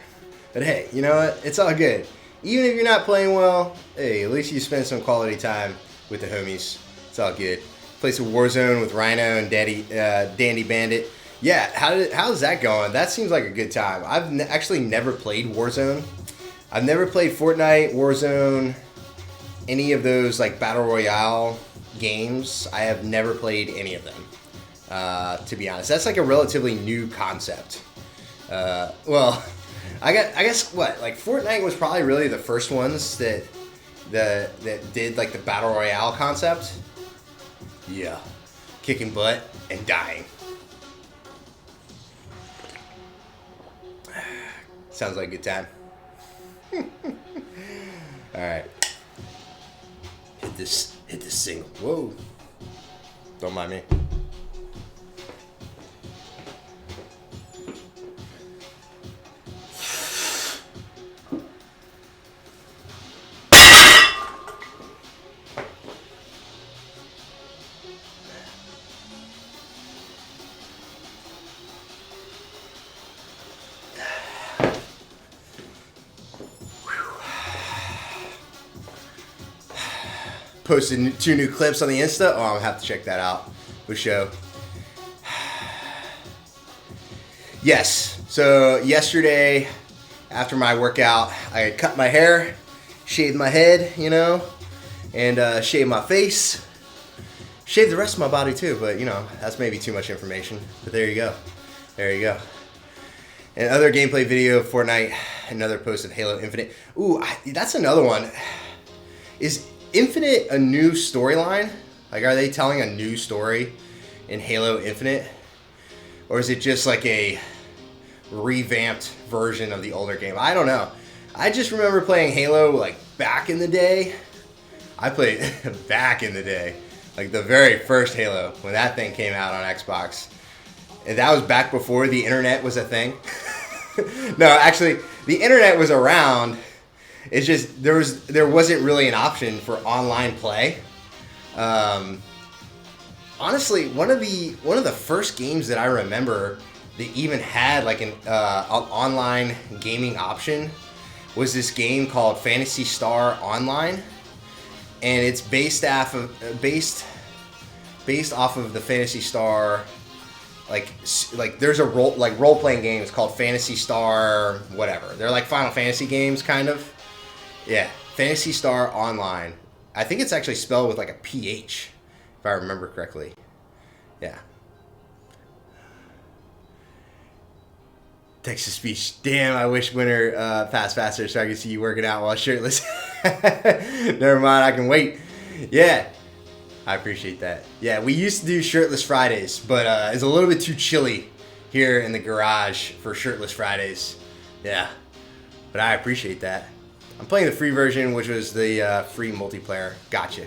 But hey, you know what? It's all good. Even if you're not playing well, hey, at least you spend some quality time with the homies. It's all good. Play some Warzone with Rhino and Dandy Bandit. Yeah, how's that going? That seems like a good time. I've actually never played Warzone. I've never played Fortnite, Warzone, any of those like Battle Royale games. I have never played any of them, to be honest. That's like a relatively new concept. Well, I guess what, like Fortnite was probably really the first ones that did like the Battle Royale concept. Yeah. Kicking butt and dying. Sounds like a good time. Alright. Hit this single. Whoa. Don't mind me. Posted 2 new clips on the Insta. Oh, I'm gonna have to check that out for show. Yes. So yesterday, after my workout, I cut my hair, shaved my head, and shaved my face. Shaved the rest of my body too, but that's maybe too much information. But there you go. There you go. Another gameplay video of Fortnite. Another post of Halo Infinite. Ooh, that's another one. Is Infinite a new storyline? Like, are they telling a new story in Halo Infinite? Or is it just like a revamped version of the older game? I don't know. I just remember playing Halo like back in the day. I played back in the day. Like the very first Halo, when that thing came out on Xbox. And that was back before the internet was a thing. No, actually, the internet was around. It's just there wasn't really an option for online play. Honestly, one of the first games that I remember that even had like an online gaming option was this game called Phantasy Star Online, and it's based off of the Phantasy Star. Like there's a role playing game. It's called Phantasy Star whatever. They're like Final Fantasy games kind of. Yeah, Phantasy Star Online. I think it's actually spelled with like a PH, if I remember correctly. Yeah. Text to speech. Damn, I wish winter passed faster so I could see you working out while shirtless. Never mind, I can wait. Yeah, I appreciate that. Yeah, we used to do shirtless Fridays, but it's a little bit too chilly here in the garage for shirtless Fridays. Yeah, but I appreciate that. I'm playing the free version, which was the free multiplayer. Gotcha.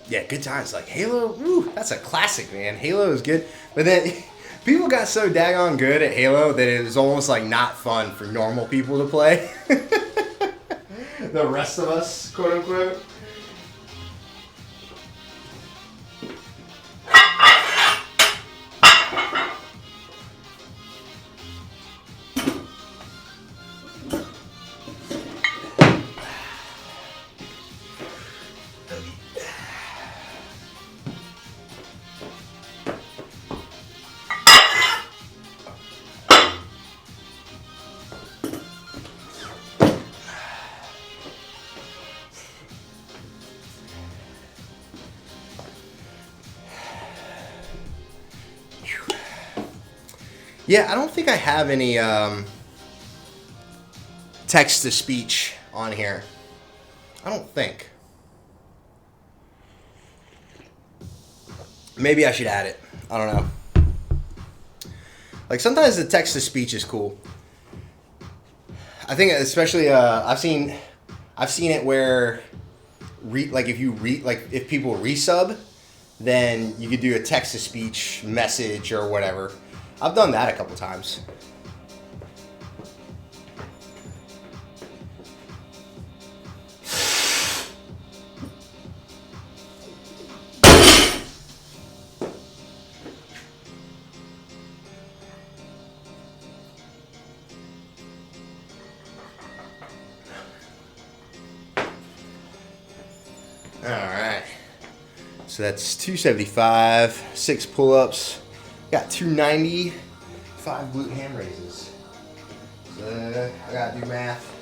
Yeah, good times. Like Halo, woo, that's a classic, man. Halo is good. But then people got so daggone good at Halo that it was almost like not fun for normal people to play. The rest of us, quote unquote. Yeah, I don't think I have any text to speech on here. I don't think. Maybe I should add it. I don't know. Like sometimes the text to speech is cool. I think especially I've seen it where if people resub, then you could do a text to speech message or whatever. I've done that a couple times. All right. So that's 275, 6 pull-ups. Got 290, 5 glute ham raises. So I gotta do math.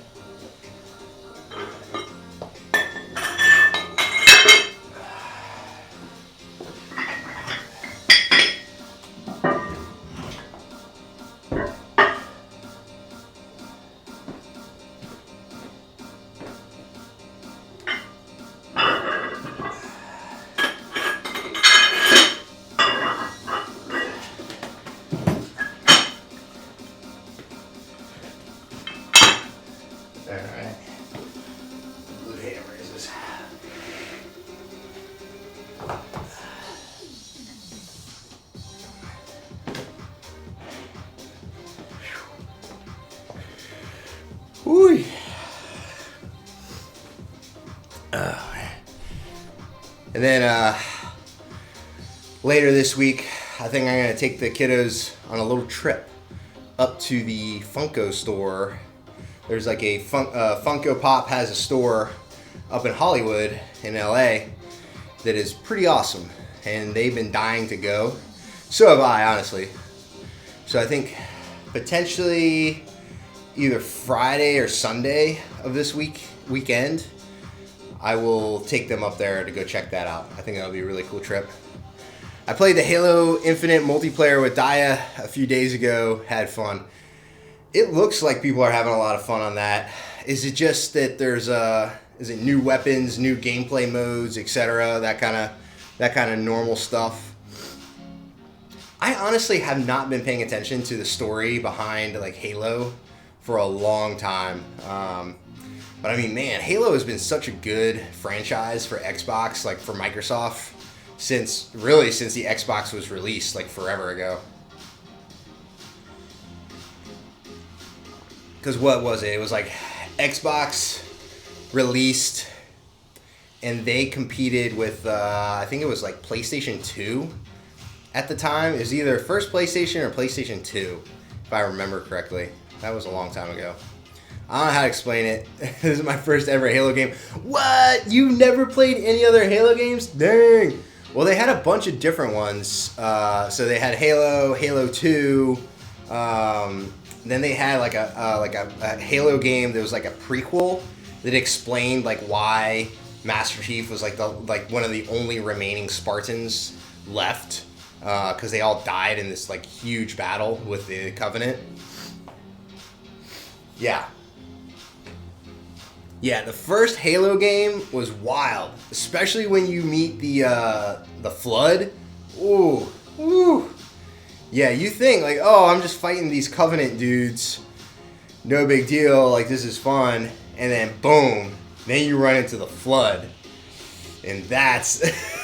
Alright. Glute ham raises. Whew. And then later this week, I think I'm going to take the kiddos on a little trip up to the Funko store. There's like a Funko Pop has a store up in Hollywood in LA that is pretty awesome, and they've been dying to go. So have I, honestly. So I think potentially either Friday or Sunday of this weekend, I will take them up there to go check that out. I think that'll be a really cool trip. I played the Halo Infinite multiplayer with Daya a few days ago, had fun. It looks like people are having a lot of fun on that. Is it just that there's new weapons, new gameplay modes, etc., that kind of normal stuff? I honestly have not been paying attention to the story behind like Halo for a long time. But I mean, man, Halo has been such a good franchise for Xbox, like for Microsoft, since the Xbox was released like forever ago. Because what was it? It was like Xbox released, and they competed with, I think it was like PlayStation 2 at the time. It was either first PlayStation or PlayStation 2, if I remember correctly. That was a long time ago. I don't know how to explain it. This is my first ever Halo game. What? You never played any other Halo games? Dang. Well, they had a bunch of different ones. So they had Halo, Halo 2. Then they had like a Halo game that was like a prequel that explained like why Master Chief was like one of the only remaining Spartans left, because they all died in this like huge battle with the Covenant. Yeah. Yeah, the first Halo game was wild, especially when you meet the Flood. Ooh, ooh. Yeah, you think like, oh, I'm just fighting these Covenant dudes, no big deal, like this is fun, and then boom, then you run into the Flood, and that's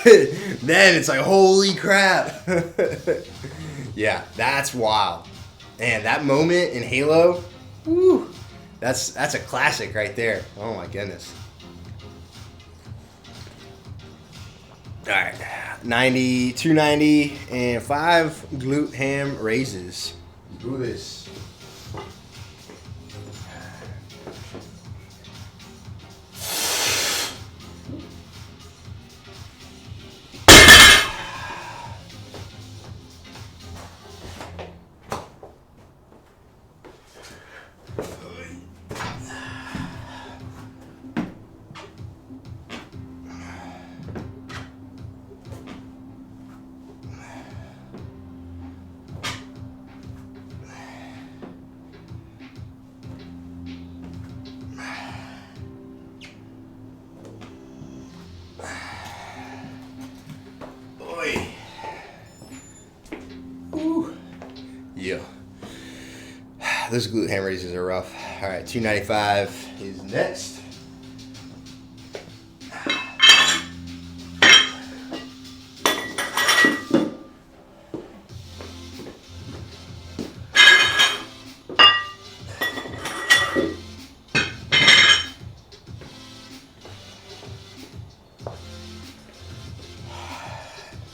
then it's like, holy crap. Yeah, that's wild, and that moment in Halo, woo. That's a classic right there. Oh my goodness. All right, 90, 290, and 5 glute ham raises. Do this. Yeah. Those glute ham raises are rough. All right, 295 is next.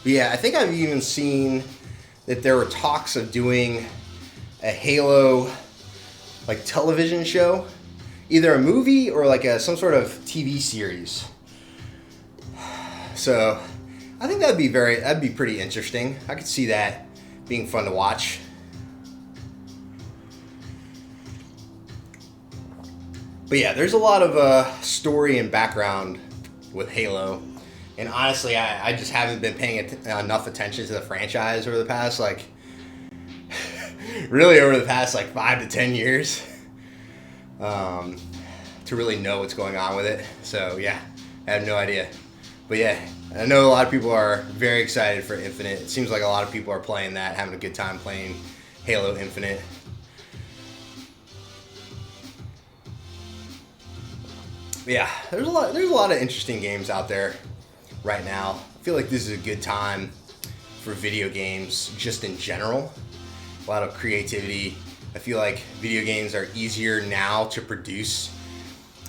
But yeah, I think I've even seen that there were talks of doing a Halo like television show, either a movie or like some sort of TV series. So I think that'd be pretty interesting. I could see that being fun to watch. But yeah, there's a lot of story and background with Halo. And honestly, I just haven't been paying enough attention to the franchise over the past, like, really over the past, like, 5 to 10 years to really know what's going on with it. So, yeah, I have no idea. But, yeah, I know a lot of people are very excited for Infinite. It seems like a lot of people are playing that, having a good time playing Halo Infinite. But yeah, there's a lot of interesting games out there right now. I feel like this is a good time for video games just in general. A lot of creativity. I feel like video games are easier now to produce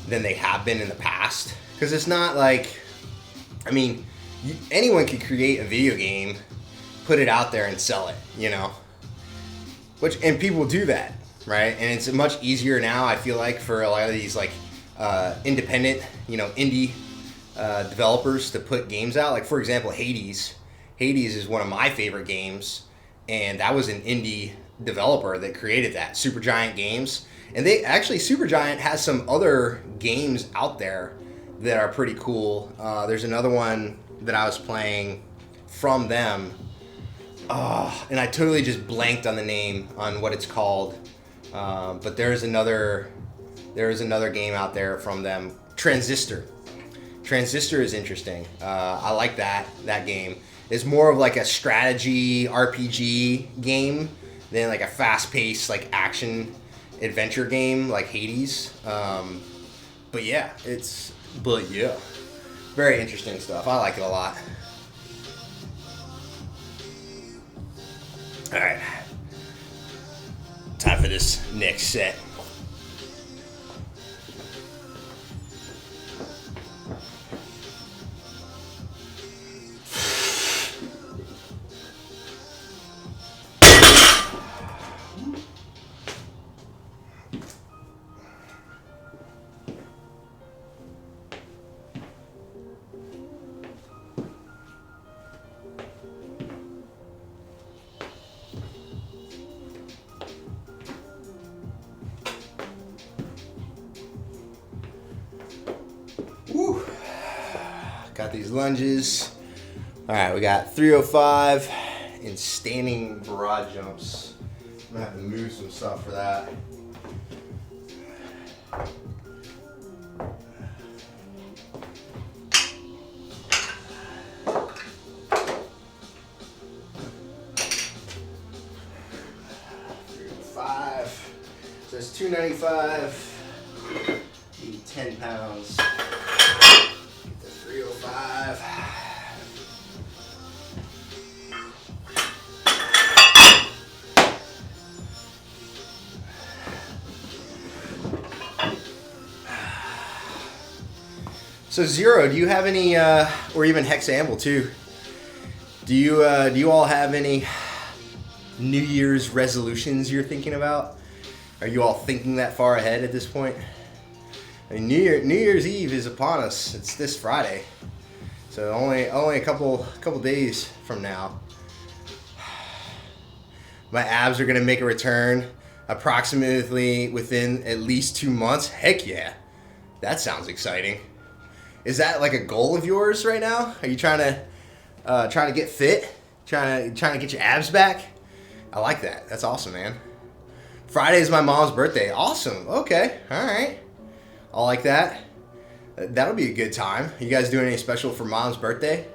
than they have been in the past. Because it's not like, I mean, anyone can create a video game, put it out there and sell it, you know? And people do that, right? And it's much easier now, I feel like, for a lot of these like independent, indie developers to put games out. Like, for example, Hades. Hades is one of my favorite games, and that was an indie developer that created that, Supergiant Games. And Supergiant has some other games out there that are pretty cool. There's another one that I was playing from them, and I totally just blanked on the name, on what it's called. But there's another game out there from them, Transistor. Transistor is interesting. I like that game. It's more of like a strategy RPG game than like a fast-paced like action adventure game like Hades. But yeah, very interesting stuff. I like it a lot. All right, time for this next set. these lunges. All right, we got 305 in standing broad jumps. I'm gonna have to move some stuff for that. So it's 295, need 10 pounds. Get the 305. So Zero, do you have any, or even Hexamble too? Do you all have any New Year's resolutions you're thinking about? Are you all thinking that far ahead at this point? I mean, New Year's Eve is upon us. It's this Friday, so only a couple days from now. My abs are gonna make a return, approximately within at least 2 months. Heck yeah, that sounds exciting. Is that like a goal of yours right now? Are you trying to get fit? Trying to get your abs back? I like that. That's awesome, man. Friday is my mom's birthday. Awesome. Okay. All right. I like that. That'll be a good time. You guys doing anything special for mom's birthday?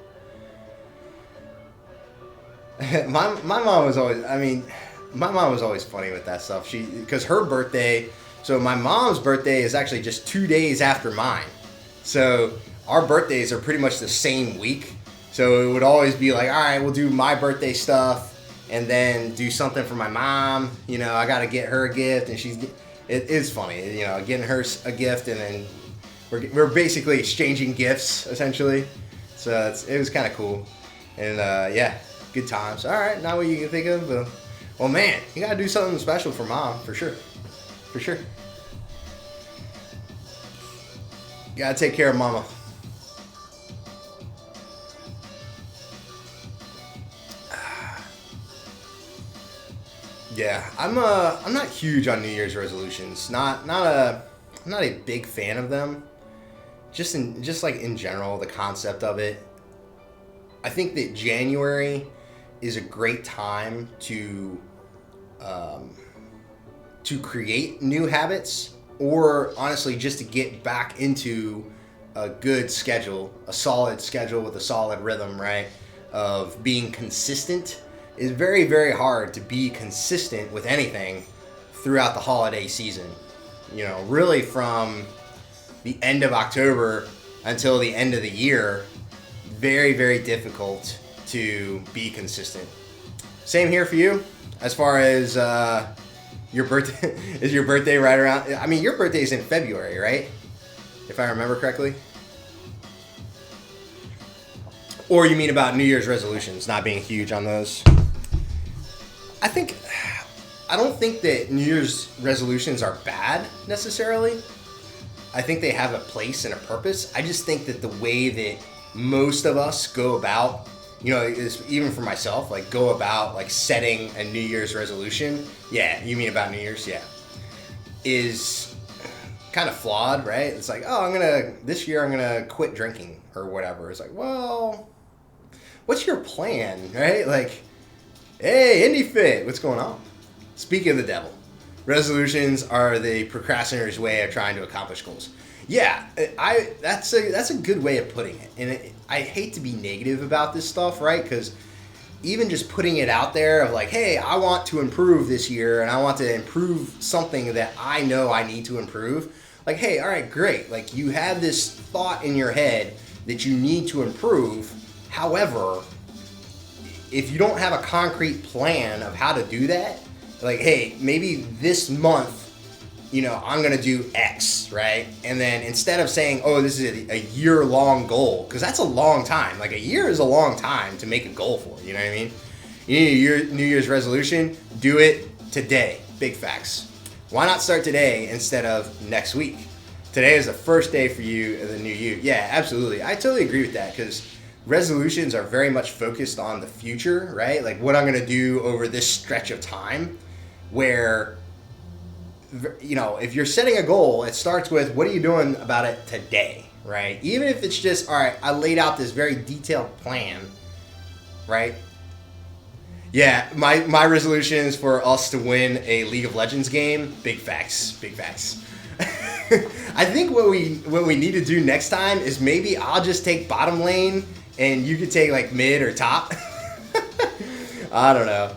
my mom was always, my mom was always funny with that stuff. Because her birthday, so my mom's birthday is actually just 2 days after mine. So our birthdays are pretty much the same week. So it would always be like, all right, we'll do my birthday stuff and then do something for my mom. You know, I got to get her a gift, and it is funny, you know, getting her a gift, and then we're basically exchanging gifts essentially. So it was kind of cool, and yeah, good times. All right, not what you can think of, but well, man, you got to do something special for mom for sure, for sure. You got to take care of mama. Yeah, I'm not huge on New Year's resolutions. I'm not a big fan of them. Just like in general, the concept of it. I think that January is a great time to create new habits, or honestly just to get back into a good schedule, a solid schedule with a solid rhythm, right? Of being consistent. It's very, very hard to be consistent with anything throughout the holiday season. You know, really from the end of October until the end of the year, very, very difficult to be consistent. Same here for you. As far as your birthday, is your birthday right around? I mean, your birthday is in February, right? If I remember correctly. Or you mean about New Year's resolutions, not being huge on those? I don't think that New Year's resolutions are bad necessarily. I think they have a place and a purpose. I just think that the way that most of us go about, you know, is even for myself, like go about like setting a New Year's resolution. Yeah, you mean about New Year's? Yeah. Is kind of flawed, right? It's like, oh, this year I'm gonna quit drinking or whatever. It's like, well, what's your plan, right? Like, hey, Indie Fit, what's going on? Speaking of the devil, resolutions are the procrastinator's way of trying to accomplish goals. Yeah, that's a good way of putting it. And I hate to be negative about this stuff, right? Because even just putting it out there of like, hey, I want to improve this year, and I want to improve something that I know I need to improve. Like, hey, all right, great. Like, you have this thought in your head that you need to improve. However, if you don't have a concrete plan of how to do that, like, hey, maybe this month, you know, I'm going to do X, right? And then instead of saying, oh, this is a year-long goal, because that's a long time. Like, a year is a long time to make a goal for, you know what I mean? You need a New Year's resolution, do it today. Big facts. Why not start today instead of next week? Today is the first day for you of the new you. Yeah, absolutely. I totally agree with that, because resolutions are very much focused on the future, right? Like what I'm going to do over this stretch of time, where, you know, if you're setting a goal, it starts with what are you doing about it today, right? Even if it's just, all right, I laid out this very detailed plan, right? Yeah, my resolution is for us to win a League of Legends game. Big facts, big facts. I think what we need to do next time is maybe I'll just take bottom lane and you could take like mid or top. I don't know.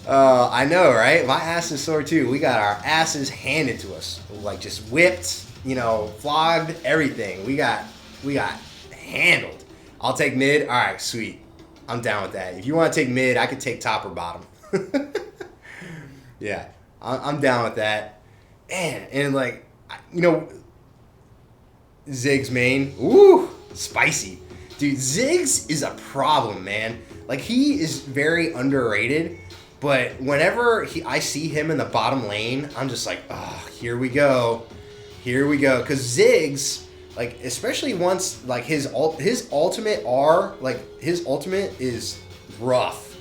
I know, right? My ass is sore too. We got our asses handed to us, like just whipped, you know, flogged, everything. We got handled. I'll take mid. All right, sweet. I'm down with that. If you want to take mid, I could take top or bottom. Yeah, I'm down with that. And like, you know, Ziggs main, ooh, spicy. Dude, Ziggs is a problem, man. Like, he is very underrated, but whenever I see him in the bottom lane, I'm just like, oh, here we go. Here we go. Because Ziggs, like, especially once, like, his ultimate his ultimate is rough.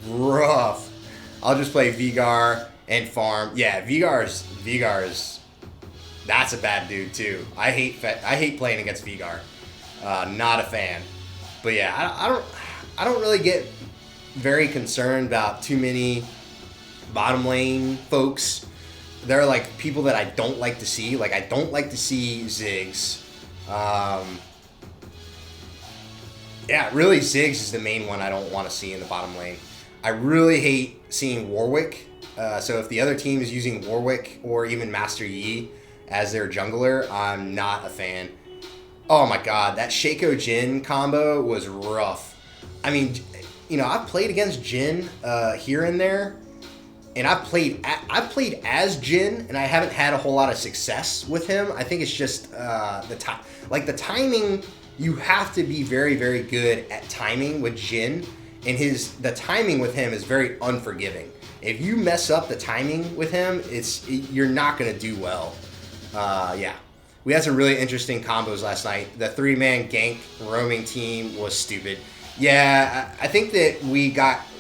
Rough. I'll just play Vigar and farm. Yeah, Vigar's that's a bad dude, too. I hate playing against Vigar. Not a fan. But yeah, I don't really get very concerned about too many bottom lane folks. They're like people that I don't like to see. Like, I don't like to see Ziggs. Yeah, really Ziggs is the main one I don't want to see in the bottom lane. I really hate seeing Warwick. So if the other team is using Warwick or even Master Yi as their jungler, I'm not a fan. Oh my god, that Shaco Jhin combo was rough. I mean, you know, I've played against Jhin here and there, and I've played as Jhin, and I haven't had a whole lot of success with him. I think it's just the timing. You have to be very, very good at timing with Jhin, and the timing with him is very unforgiving. If you mess up the timing with him, you're not gonna do well. Yeah. We had some really interesting combos last night. The 3-man gank roaming team was stupid. Yeah, I think that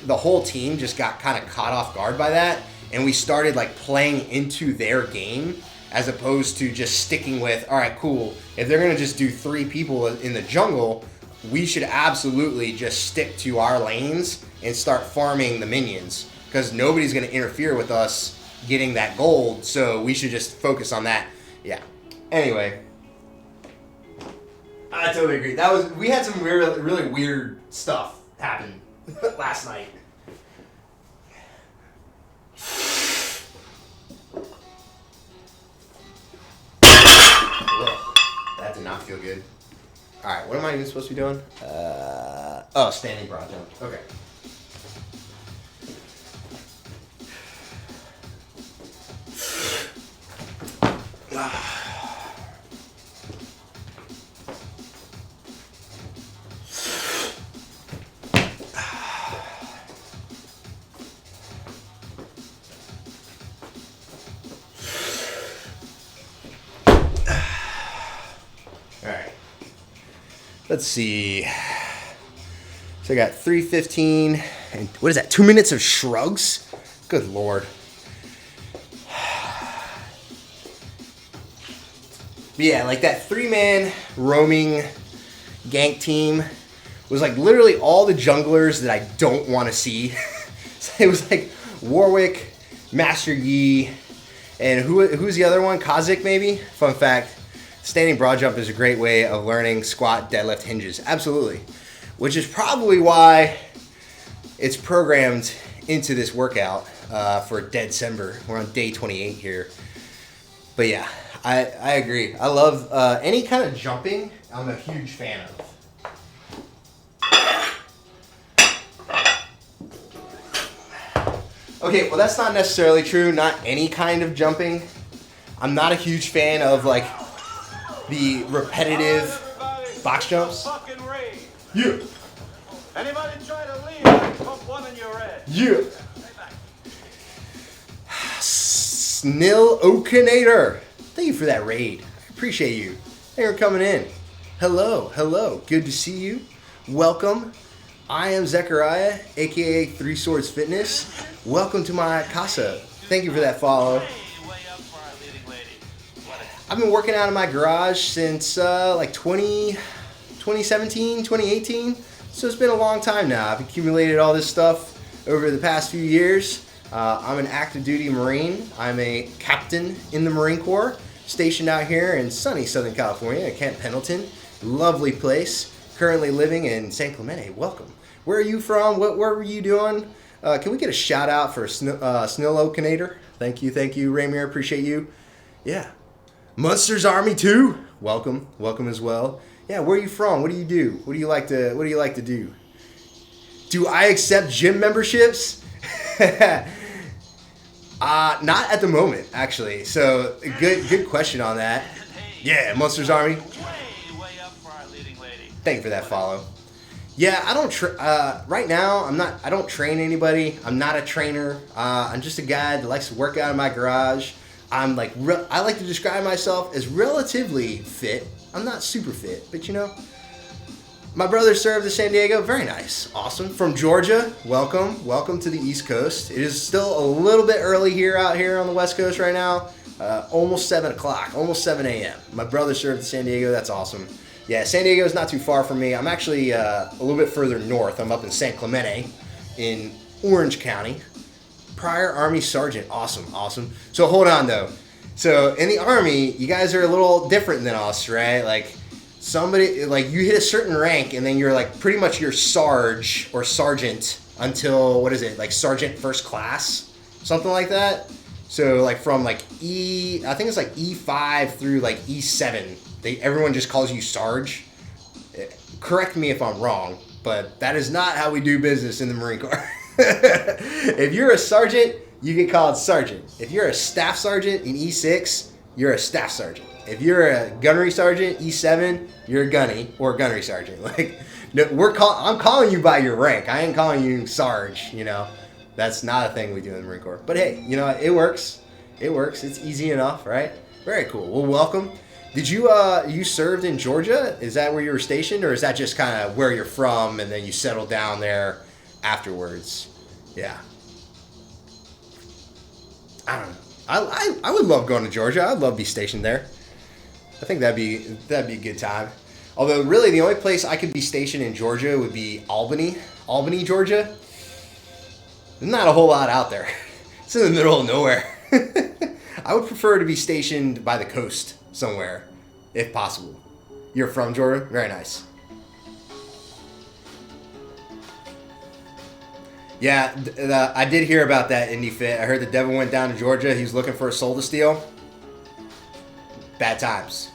the whole team just got kind of caught off guard by that, and we started like playing into their game as opposed to just sticking with, all right, cool. If they're gonna just do 3 people in the jungle, we should absolutely just stick to our lanes and start farming the minions, because nobody's gonna interfere with us getting that gold, so we should just focus on that. Yeah. Anyway, I totally agree. We had some really, really weird stuff happen last night. Ugh, that did not feel good. All right, what am I even supposed to be doing? Standing broad jump. Okay. Let's see. So I got 3:15, and what is that? 2 minutes of shrugs? Good lord. But yeah, like that 3-man roaming gank team was like literally all the junglers that I don't want to see. So it was like Warwick, Master Yi, and who's the other one? Kazik maybe? Fun fact. Standing broad jump is a great way of learning squat, deadlift, hinges. Absolutely. Which is probably why it's programmed into this workout for Deadcember. We're on day 28 here. But yeah, I agree. I love any kind of jumping. I'm a huge fan of. Okay, well that's not necessarily true. Not any kind of jumping. I'm not a huge fan of like the repetitive box jumps. Yeah. Anybody try to leave, I pump one in your head. Yeah. Snil Okinator. Thank you for that raid. I appreciate you. Thank you for coming in. Hello, hello. Good to see you. Welcome. I am Zechariah, aka 3 Swords Fitness. Welcome to my casa. Thank you for that follow. I've been working out of my garage since like 2017, 2018. So it's been a long time now. I've accumulated all this stuff over the past few years. I'm an active duty Marine. I'm a captain in the Marine Corps, stationed out here in sunny Southern California at Camp Pendleton. Lovely place. Currently living in San Clemente. Welcome. Where are you from? What were you doing? Can we get a shout out for Snowloconator? Thank you, Raymir. Appreciate you. Yeah. Munsters Army 2. Welcome as well. Yeah, where are you from? What do you do? What do you like to do? Do I accept gym memberships? Not at the moment, actually. So good question on that. Yeah, Munsters Army. Way up for our leading lady. Thank you for that follow. Yeah, I don't. Right now, I don't train anybody. I'm not a trainer. I'm just a guy that likes to work out in my garage. I'm like, I like to describe myself as relatively fit. I'm not super fit, but you know. My brother served in San Diego. Very nice. Awesome. From Georgia. Welcome to the East Coast. It is still a little bit early out here on the West Coast right now. Almost 7 o'clock. Almost 7 a.m. My brother served in San Diego. That's awesome. Yeah, San Diego is not too far from me. I'm actually a little bit further north. I'm up in San Clemente in Orange County. Prior Army Sergeant. Awesome. So hold on, though. So in the Army, you guys are a little different than us, right? Like, somebody, like, you hit a certain rank, and then you're, like, pretty much your Sarge or Sergeant until, what is it, like, Sergeant First Class? Something like that. So, like, from, like, I think it's, like, E5 through, like, E7. Everyone just calls you Sarge. Correct me if I'm wrong, but that is not how we do business in the Marine Corps. If you're a sergeant, you get called sergeant. If you're a staff sergeant in E6, you're a staff sergeant. If you're a gunnery sergeant, E7, you're a gunny or gunnery sergeant. Like, no, I'm calling you by your rank. I ain't calling you Sarge, you know. That's not a thing we do in the Marine Corps. But hey, you know, it works. It's easy enough, right? Very cool. Well, welcome. Did you served in Georgia? Is that where you were stationed, or is that just kind of where you're from and then you settled down there afterwards? Yeah. I don't know. I would love going to Georgia. I'd love to be stationed there. I think that'd be a good time. Although really the only place I could be stationed in Georgia would be Albany, Georgia. There's not a whole lot out there. It's in the middle of nowhere. I would prefer to be stationed by the coast somewhere, if possible. You're from Georgia? Very nice. Yeah, I did hear about that indie fit. I heard the devil went down to Georgia. He was looking for a soul to steal. Bad times,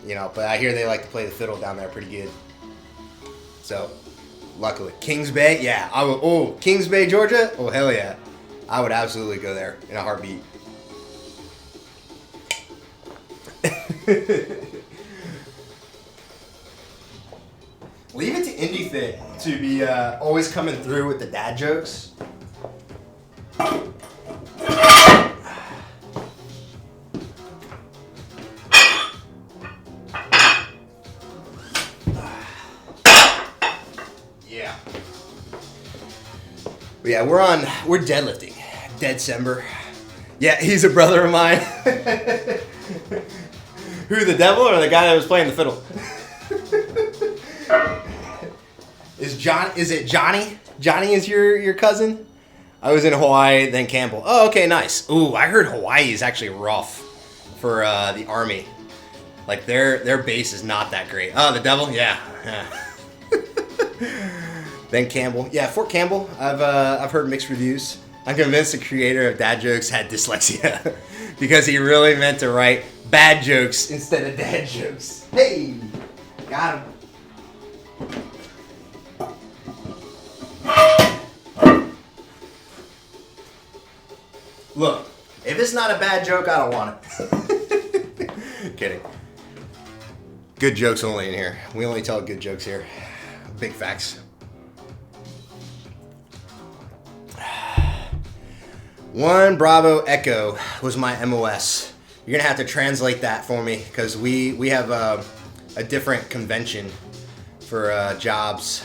you know. But I hear they like to play the fiddle down there pretty good. So, luckily, Kings Bay, yeah. Kings Bay, Georgia. Oh hell yeah, I would absolutely go there in a heartbeat. Leave it to Indie Fit to be always coming through with the dad jokes. Yeah. But yeah, we're deadlifting. Deadcember. Yeah, he's a brother of mine. Who, the devil or the guy that was playing the fiddle? Is it Johnny? Johnny is your cousin? I was in Hawaii, then Campbell. Oh, okay, nice. Ooh, I heard Hawaii is actually rough for the Army. Like their base is not that great. Oh, the devil? Yeah. Then Campbell. Yeah, Fort Campbell. I've heard mixed reviews. I'm convinced the creator of dad jokes had dyslexia because he really meant to write bad jokes instead of dad jokes. Hey, got him. Look, if it's not a bad joke, I don't want it. Kidding. Good jokes only in here. We only tell good jokes here. Big facts. 1 Bravo Echo was my MOS. You're gonna have to translate that for me because we have a different convention for jobs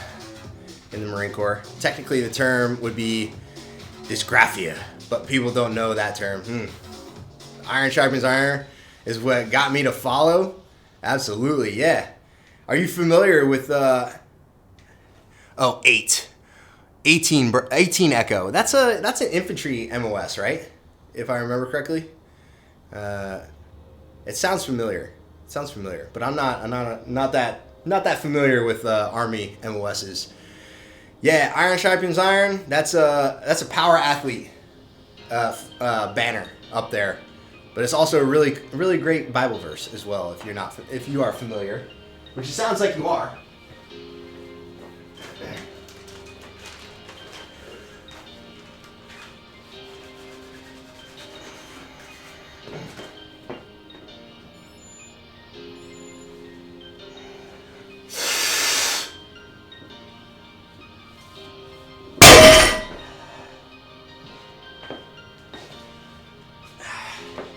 in the Marine Corps. Technically, the term would be dysgraphia, but people don't know that term. Iron sharpens iron. is what got me to follow. Absolutely, yeah. Are you familiar with 18 Echo? That's an infantry MOS, right? If I remember correctly. It sounds familiar. But I'm not that familiar with Army MOSs. Yeah, Iron Sharpens Iron. That's a power athlete banner up there, but it's also a really great Bible verse as well. If you are familiar, which it sounds like you are.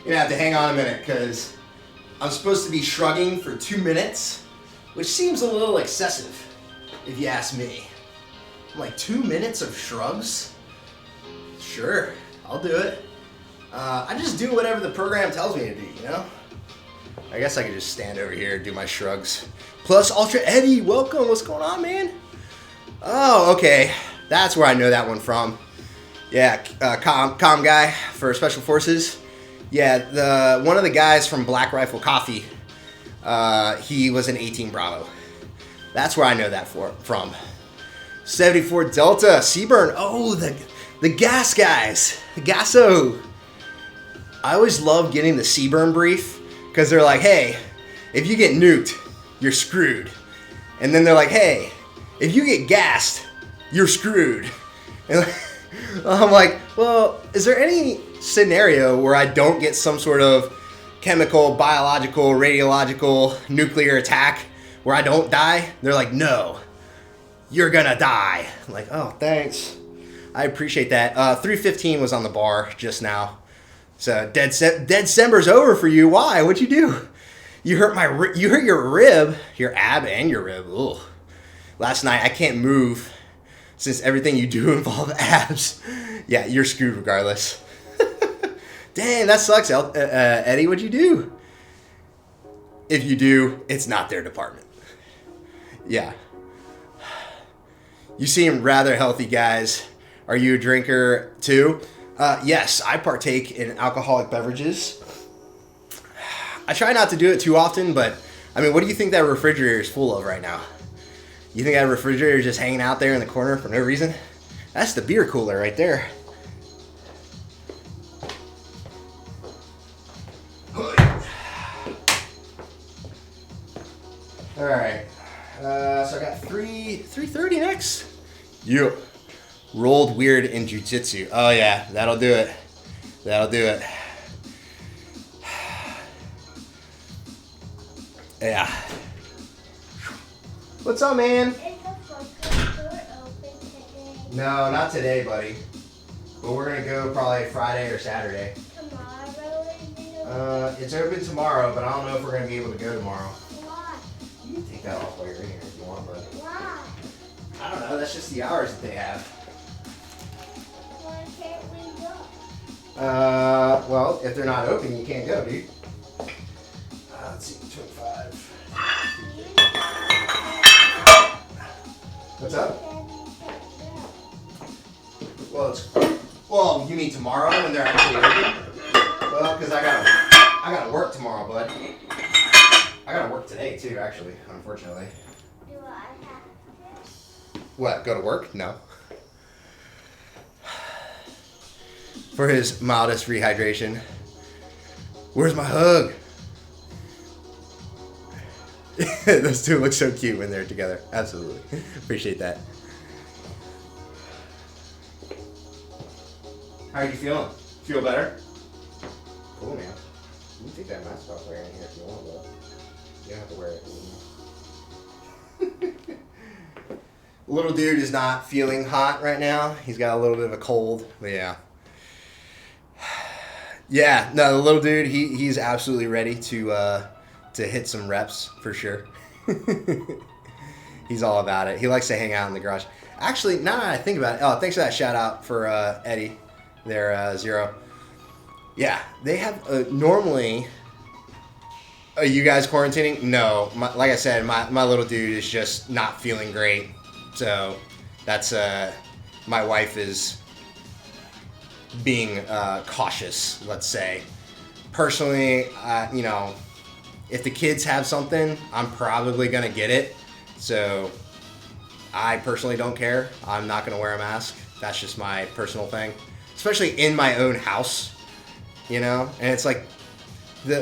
You're gonna have to hang on a minute because I'm supposed to be shrugging for 2 minutes, which seems a little excessive, if you ask me. I'm like, 2 minutes of shrugs? Sure, I'll do it. I just do whatever the program tells me to do, you know? I guess I could just stand over here and do my shrugs. Plus, Ultra Eddie, welcome. What's going on, man? Oh, okay. That's where I know that one from. Yeah, comm guy for Special Forces. Yeah, one of the guys from Black Rifle Coffee, he was an 18 Bravo. That's where I know that from. 74 Delta, Seaburn. Oh, the gas guys. The Gasso. I always love getting the Seaburn brief because they're like, hey, if you get nuked, you're screwed. And then they're like, hey, if you get gassed, you're screwed. And I'm like, well, is there any scenario where I don't get some sort of chemical, biological, radiological, nuclear attack where I don't die? They're like, no, you're gonna die. I'm like, oh, thanks. I appreciate that. 315 was on the bar just now. So Deadcember's over for you. Why? What'd you do? You hurt your rib, your ab and your rib. Ugh. Last night I can't move since everything you do involves abs. Yeah, you're screwed regardless. Dang, that sucks, Eddie. What'd you do? If you do, it's not their department. Yeah. You seem rather healthy, guys. Are you a drinker too? Yes, I partake in alcoholic beverages. I try not to do it too often, but I mean, what do you think that refrigerator is full of right now? You think that refrigerator is just hanging out there in the corner for no reason? That's the beer cooler right there. All right, so I got 3:30 next. Yep. Rolled weird in jiu-jitsu. Oh yeah, that'll do it. That'll do it. Yeah. What's up, man? Is the food store open today? No, not today, buddy. But we're gonna go probably Friday or Saturday. Tomorrow is it open? It's open tomorrow, but I don't know if we're gonna be able to go tomorrow. Why? You can take that off while you're in here if you want, bud. Why? I don't know. That's just the hours that they have. Why can't we go? Well, if they're not open, you can't go, dude. Let's see, 25. What's up? Well, you mean tomorrow when they're actually open? Well, because I gotta work tomorrow, bud. I gotta work today too, actually. Unfortunately. Do I have to? What? Go to work? No. For his mildest rehydration. Where's my hug? Those two look so cute when they're together. Absolutely. Appreciate that. How are you feeling? Feel better? Cool, man. You can take that mask off wearing here if you want, though. You don't have to wear it. Little dude is not feeling hot right now. He's got a little bit of a cold, but yeah. Yeah, no, the little dude, he's absolutely ready to hit some reps for sure. He's all about it. He likes to hang out in the garage. Actually, now that I think about it, oh, thanks for that shout out for Eddie there, Zero. Yeah, they have normally Are you guys quarantining? No. Like I said, my little dude is just not feeling great. So that's my wife is being cautious, let's say. Personally, you know, if the kids have something, I'm probably going to get it. So I personally don't care. I'm not going to wear a mask. That's just my personal thing. Especially in my own house, you know? And it's like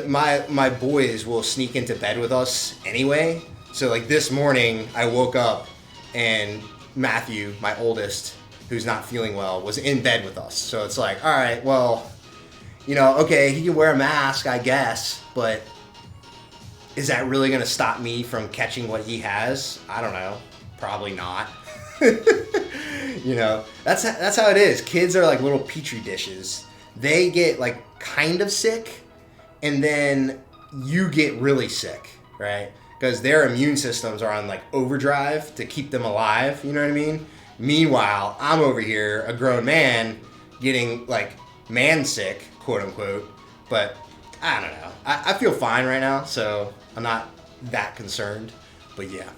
my boys will sneak into bed with us anyway. So like this morning, I woke up and Matthew, my oldest, who's not feeling well, was in bed with us. So it's like, all right, well, you know, okay, he can wear a mask, I guess, but is that really going to stop me from catching what he has? I don't know. Probably not. You know, that's how it is. Kids are like little petri dishes. They get like kind of sick, and then you get really sick, right? Because their immune systems are on like overdrive to keep them alive. You know what I mean? Meanwhile, I'm over here, a grown man, getting like man sick, quote unquote. But I don't know. I feel fine right now, so I'm not that concerned. But yeah.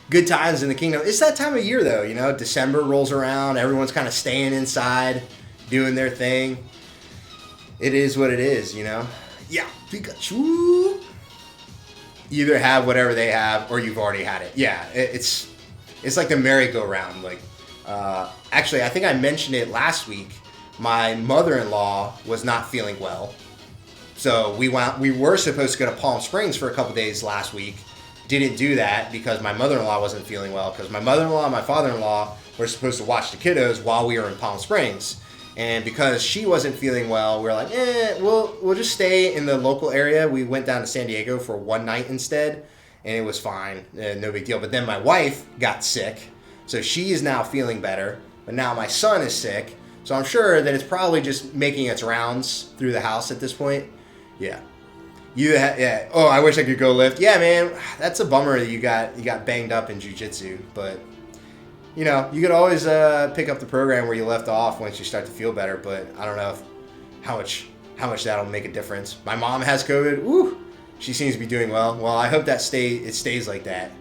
Good times in the kingdom. It's that time of year, though, you know. December rolls around. Everyone's kind of staying inside, doing their thing. It is what it is, you know. Yeah, Pikachu. Either have whatever they have, or you've already had it. Yeah, it's like the merry-go-round. Like, actually, I think I mentioned it last week. My mother-in-law was not feeling well, so we were supposed to go to Palm Springs for a couple days last week. Didn't do that because my mother-in-law wasn't feeling well, because my mother-in-law and my father-in-law were supposed to watch the kiddos while we were in Palm Springs. And because she wasn't feeling well, we were like, we'll just stay in the local area. We went down to San Diego for one night instead, and it was fine. No big deal. But then my wife got sick, so she is now feeling better. But now my son is sick, so I'm sure that it's probably just making its rounds through the house at this point. Yeah. Yeah. Oh, I wish I could go lift. Yeah, man, that's a bummer that you got banged up in jiu-jitsu. But you know, you could always pick up the program where you left off once you start to feel better. But I don't know how much that'll make a difference. My mom has COVID. Woo, she seems to be doing well. Well, I hope that it stays like that.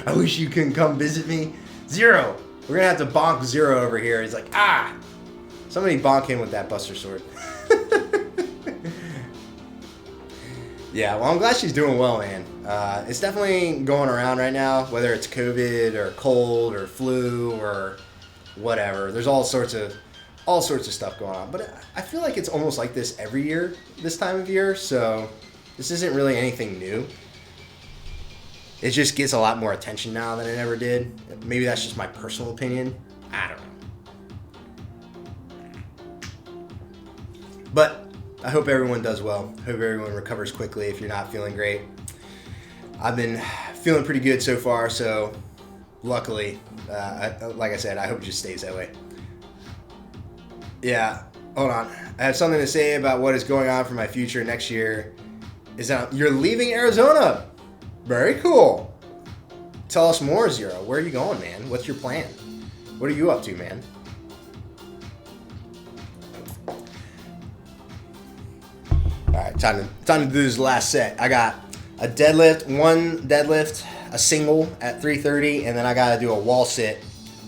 I wish you could come visit me. Zero. We're gonna have to bonk Zero over here. He's like, somebody bonk him with that Buster Sword. Yeah, well, I'm glad she's doing well, man. It's definitely going around right now, whether it's COVID or cold or flu or whatever. There's all sorts of stuff going on. But I feel like it's almost like this every year, this time of year. So this isn't really anything new. It just gets a lot more attention now than it ever did. Maybe that's just my personal opinion. I don't know. But I hope everyone does well. Hope everyone recovers quickly if you're not feeling great. I've been feeling pretty good so far, so luckily, like I said, I hope it just stays that way. Yeah, hold on. I have something to say about what is going on for my future next year. Is that you're leaving Arizona? Very cool. Tell us more, Zero. Where are you going, man? What's your plan? What are you up to, man? All right, time to do this last set. I got a one deadlift, a single at 330, and then I got to do a wall sit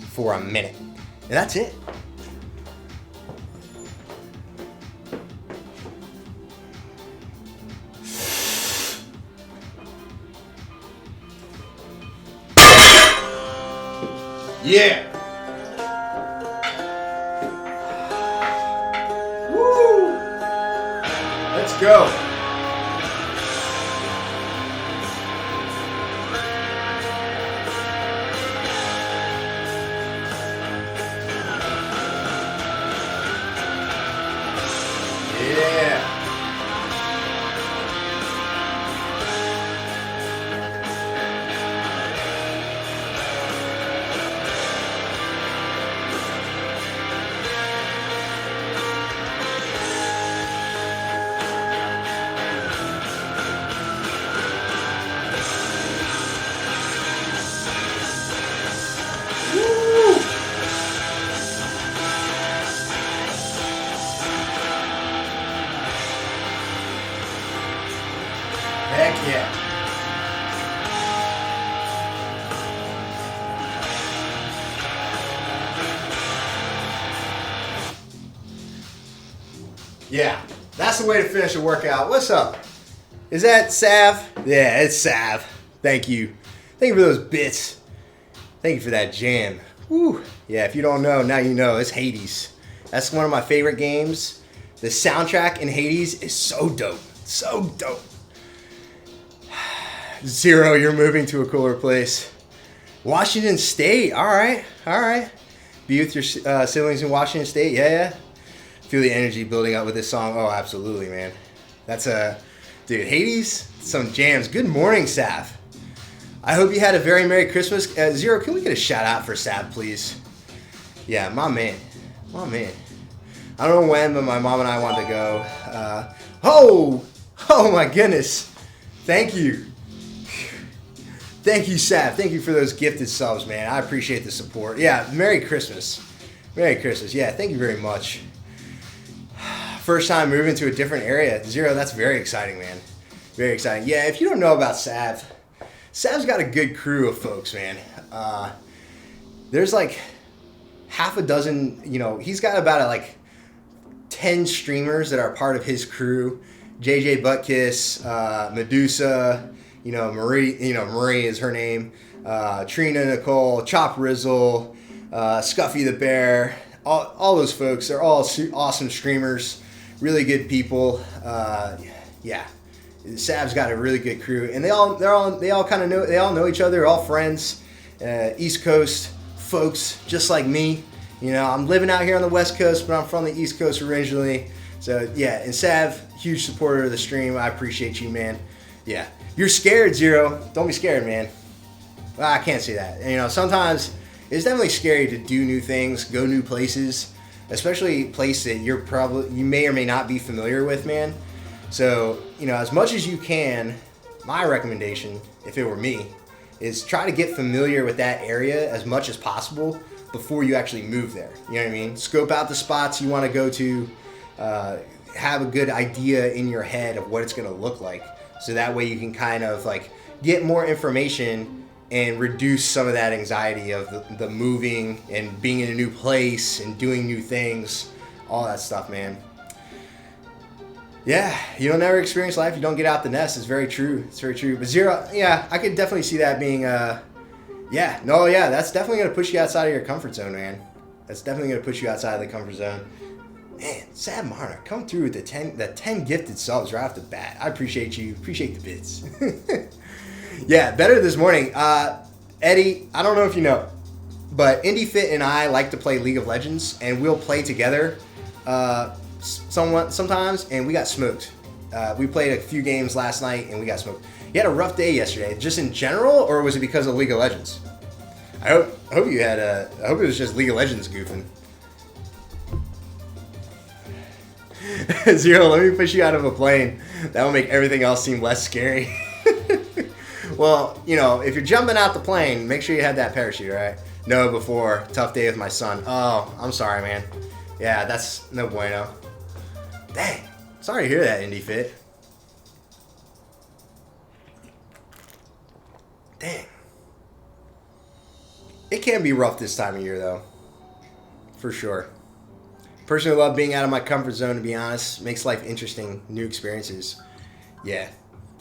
for a minute. And that's it. Yeah. Woo. Let's go. Yeah. Yeah, that's the way to finish a workout. What's up? Is that Sav? Yeah, it's Sav. Thank you. Thank you for those bits. Thank you for that jam. Woo. Yeah, if you don't know, now you know. It's Hades. That's one of my favorite games. The soundtrack in Hades is so dope. So dope. Zero, you're moving to a cooler place. Washington State. All right. All right. Be with your siblings in Washington State. Yeah. Feel the energy building up with this song. Oh, absolutely, man. That's dude, Hades, some jams. Good morning, Sav. I hope you had a very Merry Christmas. Zero, can we get a shout out for Sav, please? Yeah, my man. My man. I don't know when, but my mom and I wanted to go. Oh my goodness. Thank you. Thank you, Sav. Thank you for those gifted subs, man. I appreciate the support. Yeah, Merry Christmas. Merry Christmas. Yeah, thank you very much. First time moving to a different area. Zero, that's very exciting, man. Very exciting. Yeah, if you don't know about Sav, Sav's got a good crew of folks, man. There's like half a dozen, he's got about like 10 streamers that are part of his crew. JJ Buttkiss, Medusa, Marie is her name. Trina Nicole, Chop Rizzle, Scuffy the Bear, all those folks. They're all awesome streamers, really good people. Yeah, Sav's got a really good crew, and they all kind of know. They all know each other. They're all friends. East Coast folks, just like me. I'm living out here on the West Coast, but I'm from the East Coast originally. So yeah, and Sav, huge supporter of the stream. I appreciate you, man. Yeah, you're scared, Zero. Don't be scared, man. Well, I can't say that. Sometimes it's definitely scary to do new things, go new places, especially places that you may or may not be familiar with, man. So, as much as you can, my recommendation, if it were me, is try to get familiar with that area as much as possible before you actually move there. You know what I mean? Scope out the spots you want to go to, have a good idea in your head of what it's going to look like. So that way you can kind of like get more information and reduce some of that anxiety of the moving and being in a new place and doing new things, all that stuff, man. Yeah, you don't never experience life, you don't get out the nest. It's very true. It's very true. But Zero, yeah, I could definitely see that being, that's definitely going to push you outside of your comfort zone, man. That's definitely going to push you outside of the comfort zone. Man, Sad Marner, come through with the 10 gifted subs right off the bat. I appreciate you. Appreciate the bits. Yeah, better this morning. Eddie, I don't know if you know, but IndieFit and I like to play League of Legends, and we'll play together sometimes, and we got smoked. We played a few games last night, and we got smoked. You had a rough day yesterday, just in general, or was it because of League of Legends? I hope you had I hope it was just League of Legends goofing. Zero, let me push you out of a plane. That will make everything else seem less scary. Well, if you're jumping out the plane, make sure you have that parachute, right? No, before. Tough day with my son. Oh, I'm sorry, man. Yeah, that's no bueno. Dang. Sorry to hear that, IndieFit. Dang. It can be rough this time of year, though. For sure. Personally, love being out of my comfort zone, to be honest. Makes life interesting, new experiences. Yeah,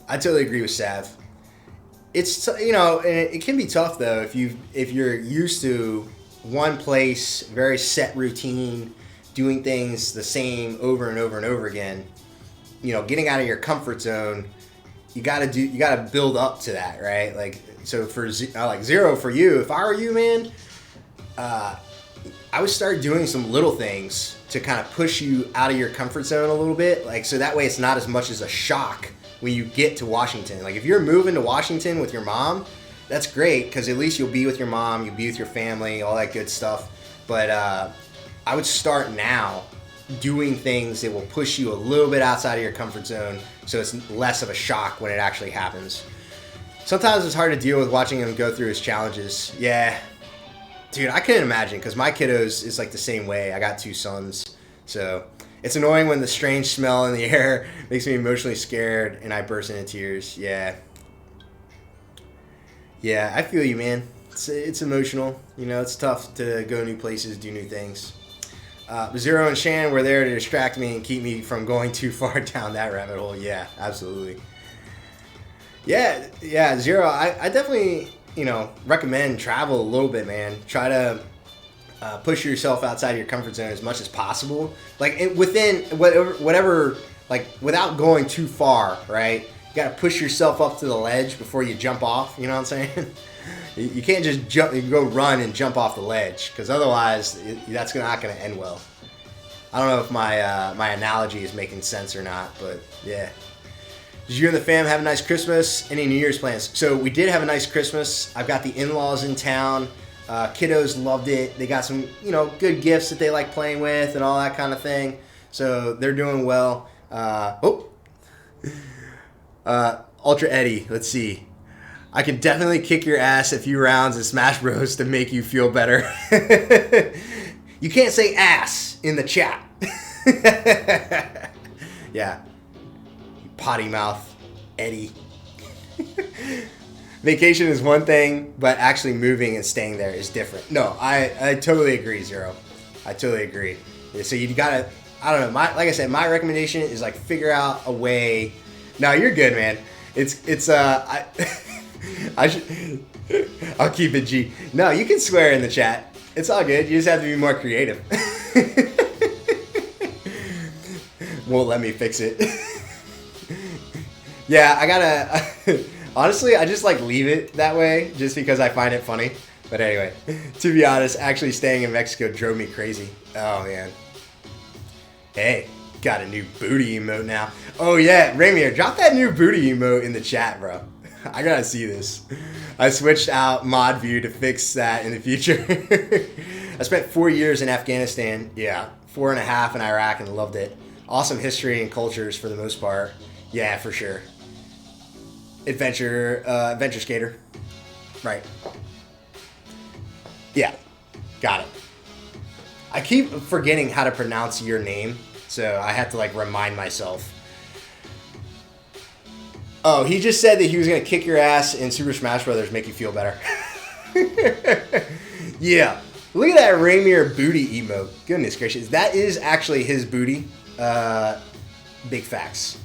I totally agree with Sav. It's and it can be tough though if you're used to one place, very set routine, doing things the same over and over and over again. Getting out of your comfort zone, you gotta build up to that, right? Like, so for Zero, for you, if I were you, man, I would start doing some little things to kind of push you out of your comfort zone a little bit, like, so that way it's not as much as a shock when you get to Washington. Like, if you're moving to Washington with your mom, that's great, because at least you'll be with your mom, you'll be with your family, all that good stuff. But I would start now doing things that will push you a little bit outside of your comfort zone, so it's less of a shock when it actually happens. Sometimes it's hard to deal with watching him go through his challenges. Yeah. Dude, I couldn't imagine, because my kiddos is like the same way. I got 2 sons, so it's annoying when the strange smell in the air makes me emotionally scared and I burst into tears. Yeah, I feel you, man. It's emotional. It's tough to go new places, do new things. Zero and Shan were there to distract me and keep me from going too far down that rabbit hole. Yeah, absolutely. Yeah, Zero. I definitely, recommend travel a little bit, man. Try to push yourself outside of your comfort zone as much as possible. Like within whatever, like without going too far, right? You got to push yourself up to the ledge before you jump off. You know what I'm saying? You can't just jump. You go run and jump off the ledge, because otherwise that's not going to end well. I don't know if my analogy is making sense or not, but yeah. Did you and the fam have a nice Christmas? Any New Year's plans? So we did have a nice Christmas. I've got the in-laws in town. Kiddos loved it. They got some, good gifts that they like playing with and all that kind of thing. So they're doing well. Ultra Eddie, let's see. I can definitely kick your ass a few rounds in Smash Bros. To make you feel better. You can't say ass in the chat. Yeah. You potty mouth, Eddie. Vacation is one thing, but actually moving and staying there is different. No, I totally agree, Zero. I totally agree. Yeah, so you gotta, I don't know. Like I said, my recommendation is like figure out a way. No, you're good, man. I'll keep it G. No, you can swear in the chat. It's all good. You just have to be more creative. Won't let me fix it. Yeah, I gotta. Honestly, I just like leave it that way just because I find it funny. But anyway, to be honest, actually staying in Mexico drove me crazy. Oh man. Hey, got a new booty emote now. Oh yeah, Ramier, drop that new booty emote in the chat, bro. I gotta see this. I switched out mod view to fix that in the future. I spent 4 years in Afghanistan. Yeah, 4.5 in Iraq and loved it. Awesome history and cultures for the most part. Yeah, for sure. Adventure skater. Right. Yeah, got it. I keep forgetting how to pronounce your name, so I have to like remind myself. Oh, he just said that he was going to kick your ass in Super Smash Brothers, make you feel better. Yeah. Look at that Ramier booty emote. Goodness gracious. That is actually his booty. Big facts.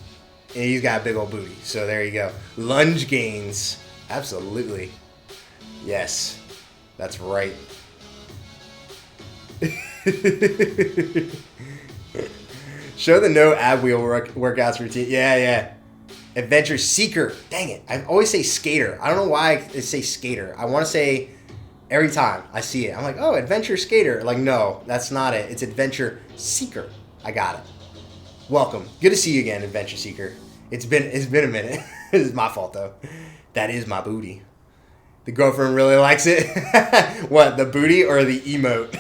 And he's got a big old booty. So there you go. Lunge gains. Absolutely. Yes. That's right. Show the no ab wheel workouts routine. Yeah. Adventure Seeker. Dang it. I always say skater. I don't know why I say skater. I want to say every time I see it. I'm like, oh, Adventure Skater. Like, no, that's not it. It's Adventure Seeker. I got it. Welcome. Good to see you again, Adventure Seeker. It's been a minute. It's my fault, though. That is my booty. The girlfriend really likes it. What, the booty or the emote?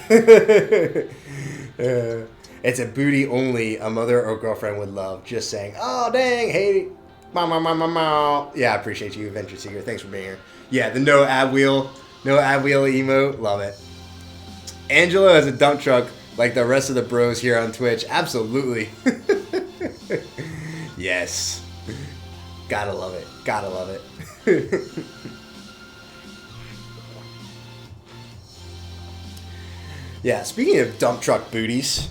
It's a booty only a mother or girlfriend would love. Just saying, oh, dang, hey. Yeah, I appreciate you, Adventure Seeker. Thanks for being here. Yeah, the no ab wheel emote. Love it. Angelo has a dump truck like the rest of the bros here on Twitch. Absolutely. Yes. Gotta love it. Yeah, speaking of dump truck booties,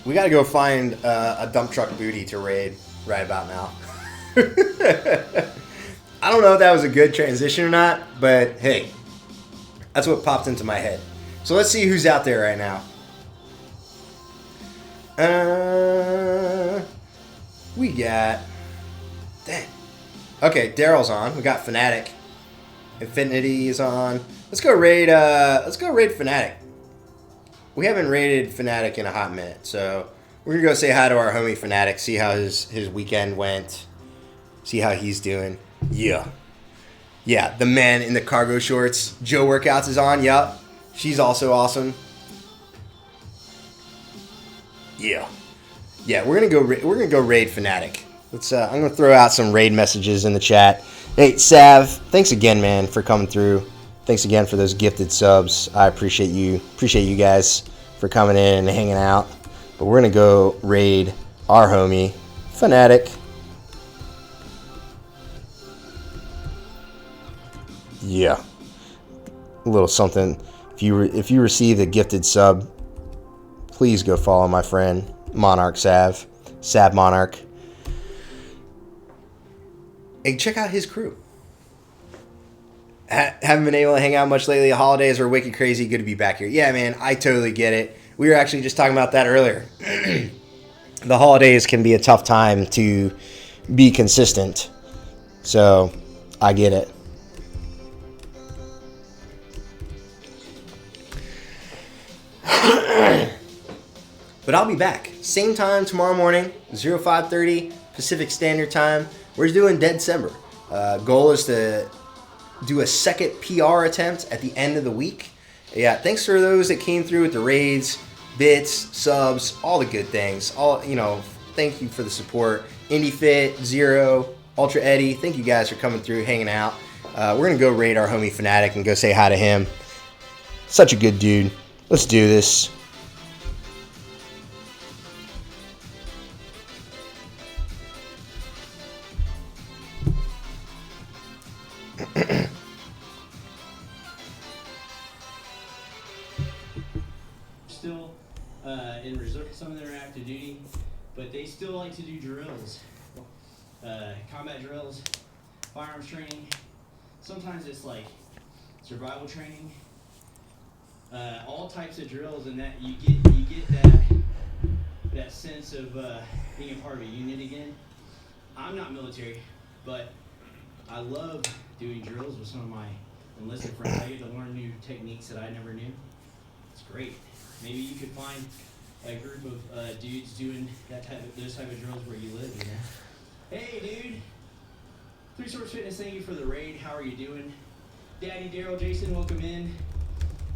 we gotta go find a dump truck booty to raid right about now. I don't know if that was a good transition or not, but hey, that's what popped into my head. So let's see who's out there right now. We got... Dang. Okay, Daryl's on. We got Fnatic. Infinity is on. Let's go raid Fnatic. We haven't raided Fnatic in a hot minute, so we're going to go say hi to our homie Fnatic, see how his weekend went, see how he's doing. Yeah, the man in the cargo shorts. Joe Workouts is on, yup. She's also awesome. Yeah, we're gonna go raid Fnatic. I'm gonna throw out some raid messages in the chat. Hey, Sav, thanks again, man, for coming through. Thanks again for those gifted subs. I appreciate you. Appreciate you guys for coming in and hanging out. But we're going to go raid our homie, Fnatic. Yeah. A little something. If you receive a gifted sub please go follow my friend Monarch Sav Monarch. And check out his crew. Haven't been able to hang out much lately. The holidays are wicked crazy. Good to be back here. Yeah, man, I totally get it. We were actually just talking about that earlier. The holidays can be a tough time to be consistent. So, I get it. But I'll be back. Same time tomorrow morning, 05:30 Pacific Standard Time. We're doing Deadcember. Goal is to do a second PR attempt at the end of the week. Yeah, thanks for those that came through with the raids, bits, subs, all the good things. Thank you for the support. IndieFit, Zero, Ultra Eddie, thank you guys for coming through, hanging out. We're going to go raid our homie Fnatic and go say hi to him. Such a good dude. Let's do this. Still in reserve, some of them are active duty, but they still like to do drills, combat drills, firearms training. Sometimes it's like survival training, all types of drills, and that you get that sense of being a part of a unit again. I'm not military, but I love doing drills with some of my enlisted friends. I get to learn new techniques that I never knew. It's great. Maybe you could find a group of dudes doing those type of drills where you live, you know? Hey, dude. Three Swords Fitness, thank you for the raid. How are you doing? Daddy Daryl, Jason, welcome in.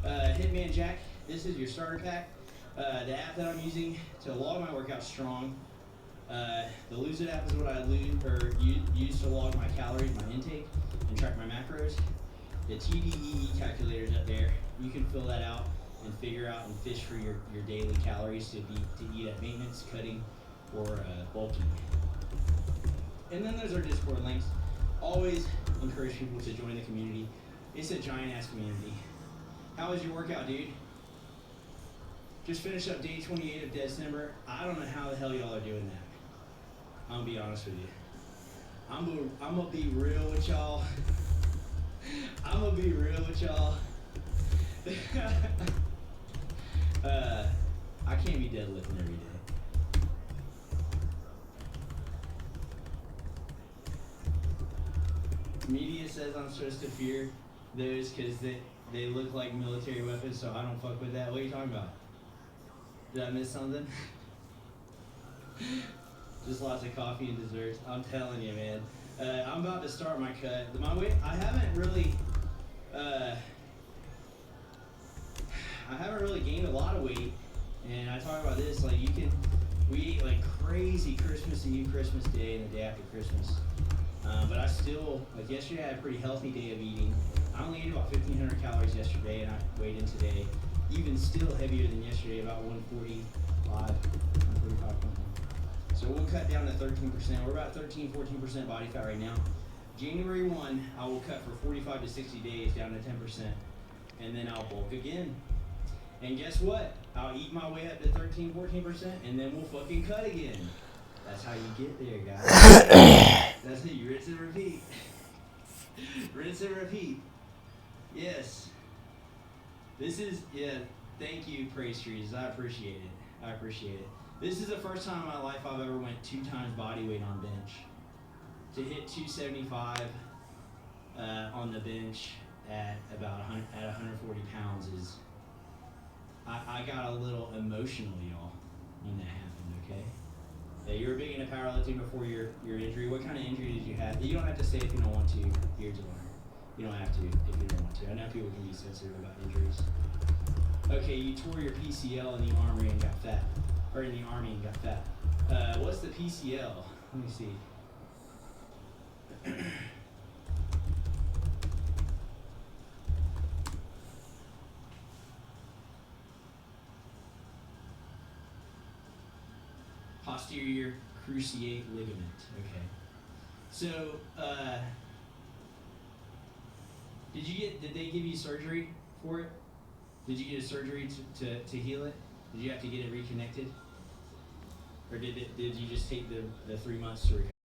Hitman Jack, this is your starter pack. The app that I'm using to log my workouts strong. The Lose It app is what I use to log my calories, my intake, and track my macros. The TDEE calculator's up there. You can fill that out and figure out and fish for your daily calories to eat at maintenance, cutting, or bulking. And then there's our Discord links. Always encourage people to join the community. It's a giant ass community. How was your workout, dude? Just finished up day 28 of Deadcember. I don't know how the hell y'all are doing that. I'm gonna be honest with you. I'm gonna be real with y'all. I'm gonna be real with y'all. I can't be deadlifting every day. Media says I'm supposed to fear those because they look like military weapons, so I don't fuck with that. What are you talking about? Did I miss something? Just lots of coffee and desserts. I'm telling you, man. I'm about to start my cut. My weight, I haven't really gained a lot of weight. And I talk about this, like we eat like crazy Christmas Eve, Christmas Day, and the day after Christmas. But I still, like yesterday I had a pretty healthy day of eating. I only ate about 1,500 calories yesterday, and I weighed in today. Even still heavier than yesterday, about 145. So we'll cut down to 13%. We're about 13-14% body fat right now. January 1, I will cut for 45 to 60 days down to 10%, and then I'll bulk again. And guess what? I'll eat my way up to 13-14%, and then we'll fucking cut again. That's how you get there, guys. That's how you rinse and repeat. Rinse and repeat. Yes. This is, yeah, thank you, Praise Trees. I appreciate it. I appreciate it. This is the first time in my life I've ever went 2 times body weight on bench. To hit 275 on the bench at about 140 pounds is, I got a little emotional, y'all, when that happened, okay? Yeah, you were big into powerlifting before your injury. What kind of injury did you have? You don't have to say if you don't want to, here to learn. You don't have to if you don't want to. I know people can be sensitive about injuries. Okay, you tore your PCL in the armory and got fat. Or in the army and got fat. What's the PCL? Let me see. Posterior cruciate ligament. Okay. So, did they give you surgery for it? Did you get a surgery to heal it? Did you have to get it reconnected? Or did you just take the 3 months to recover?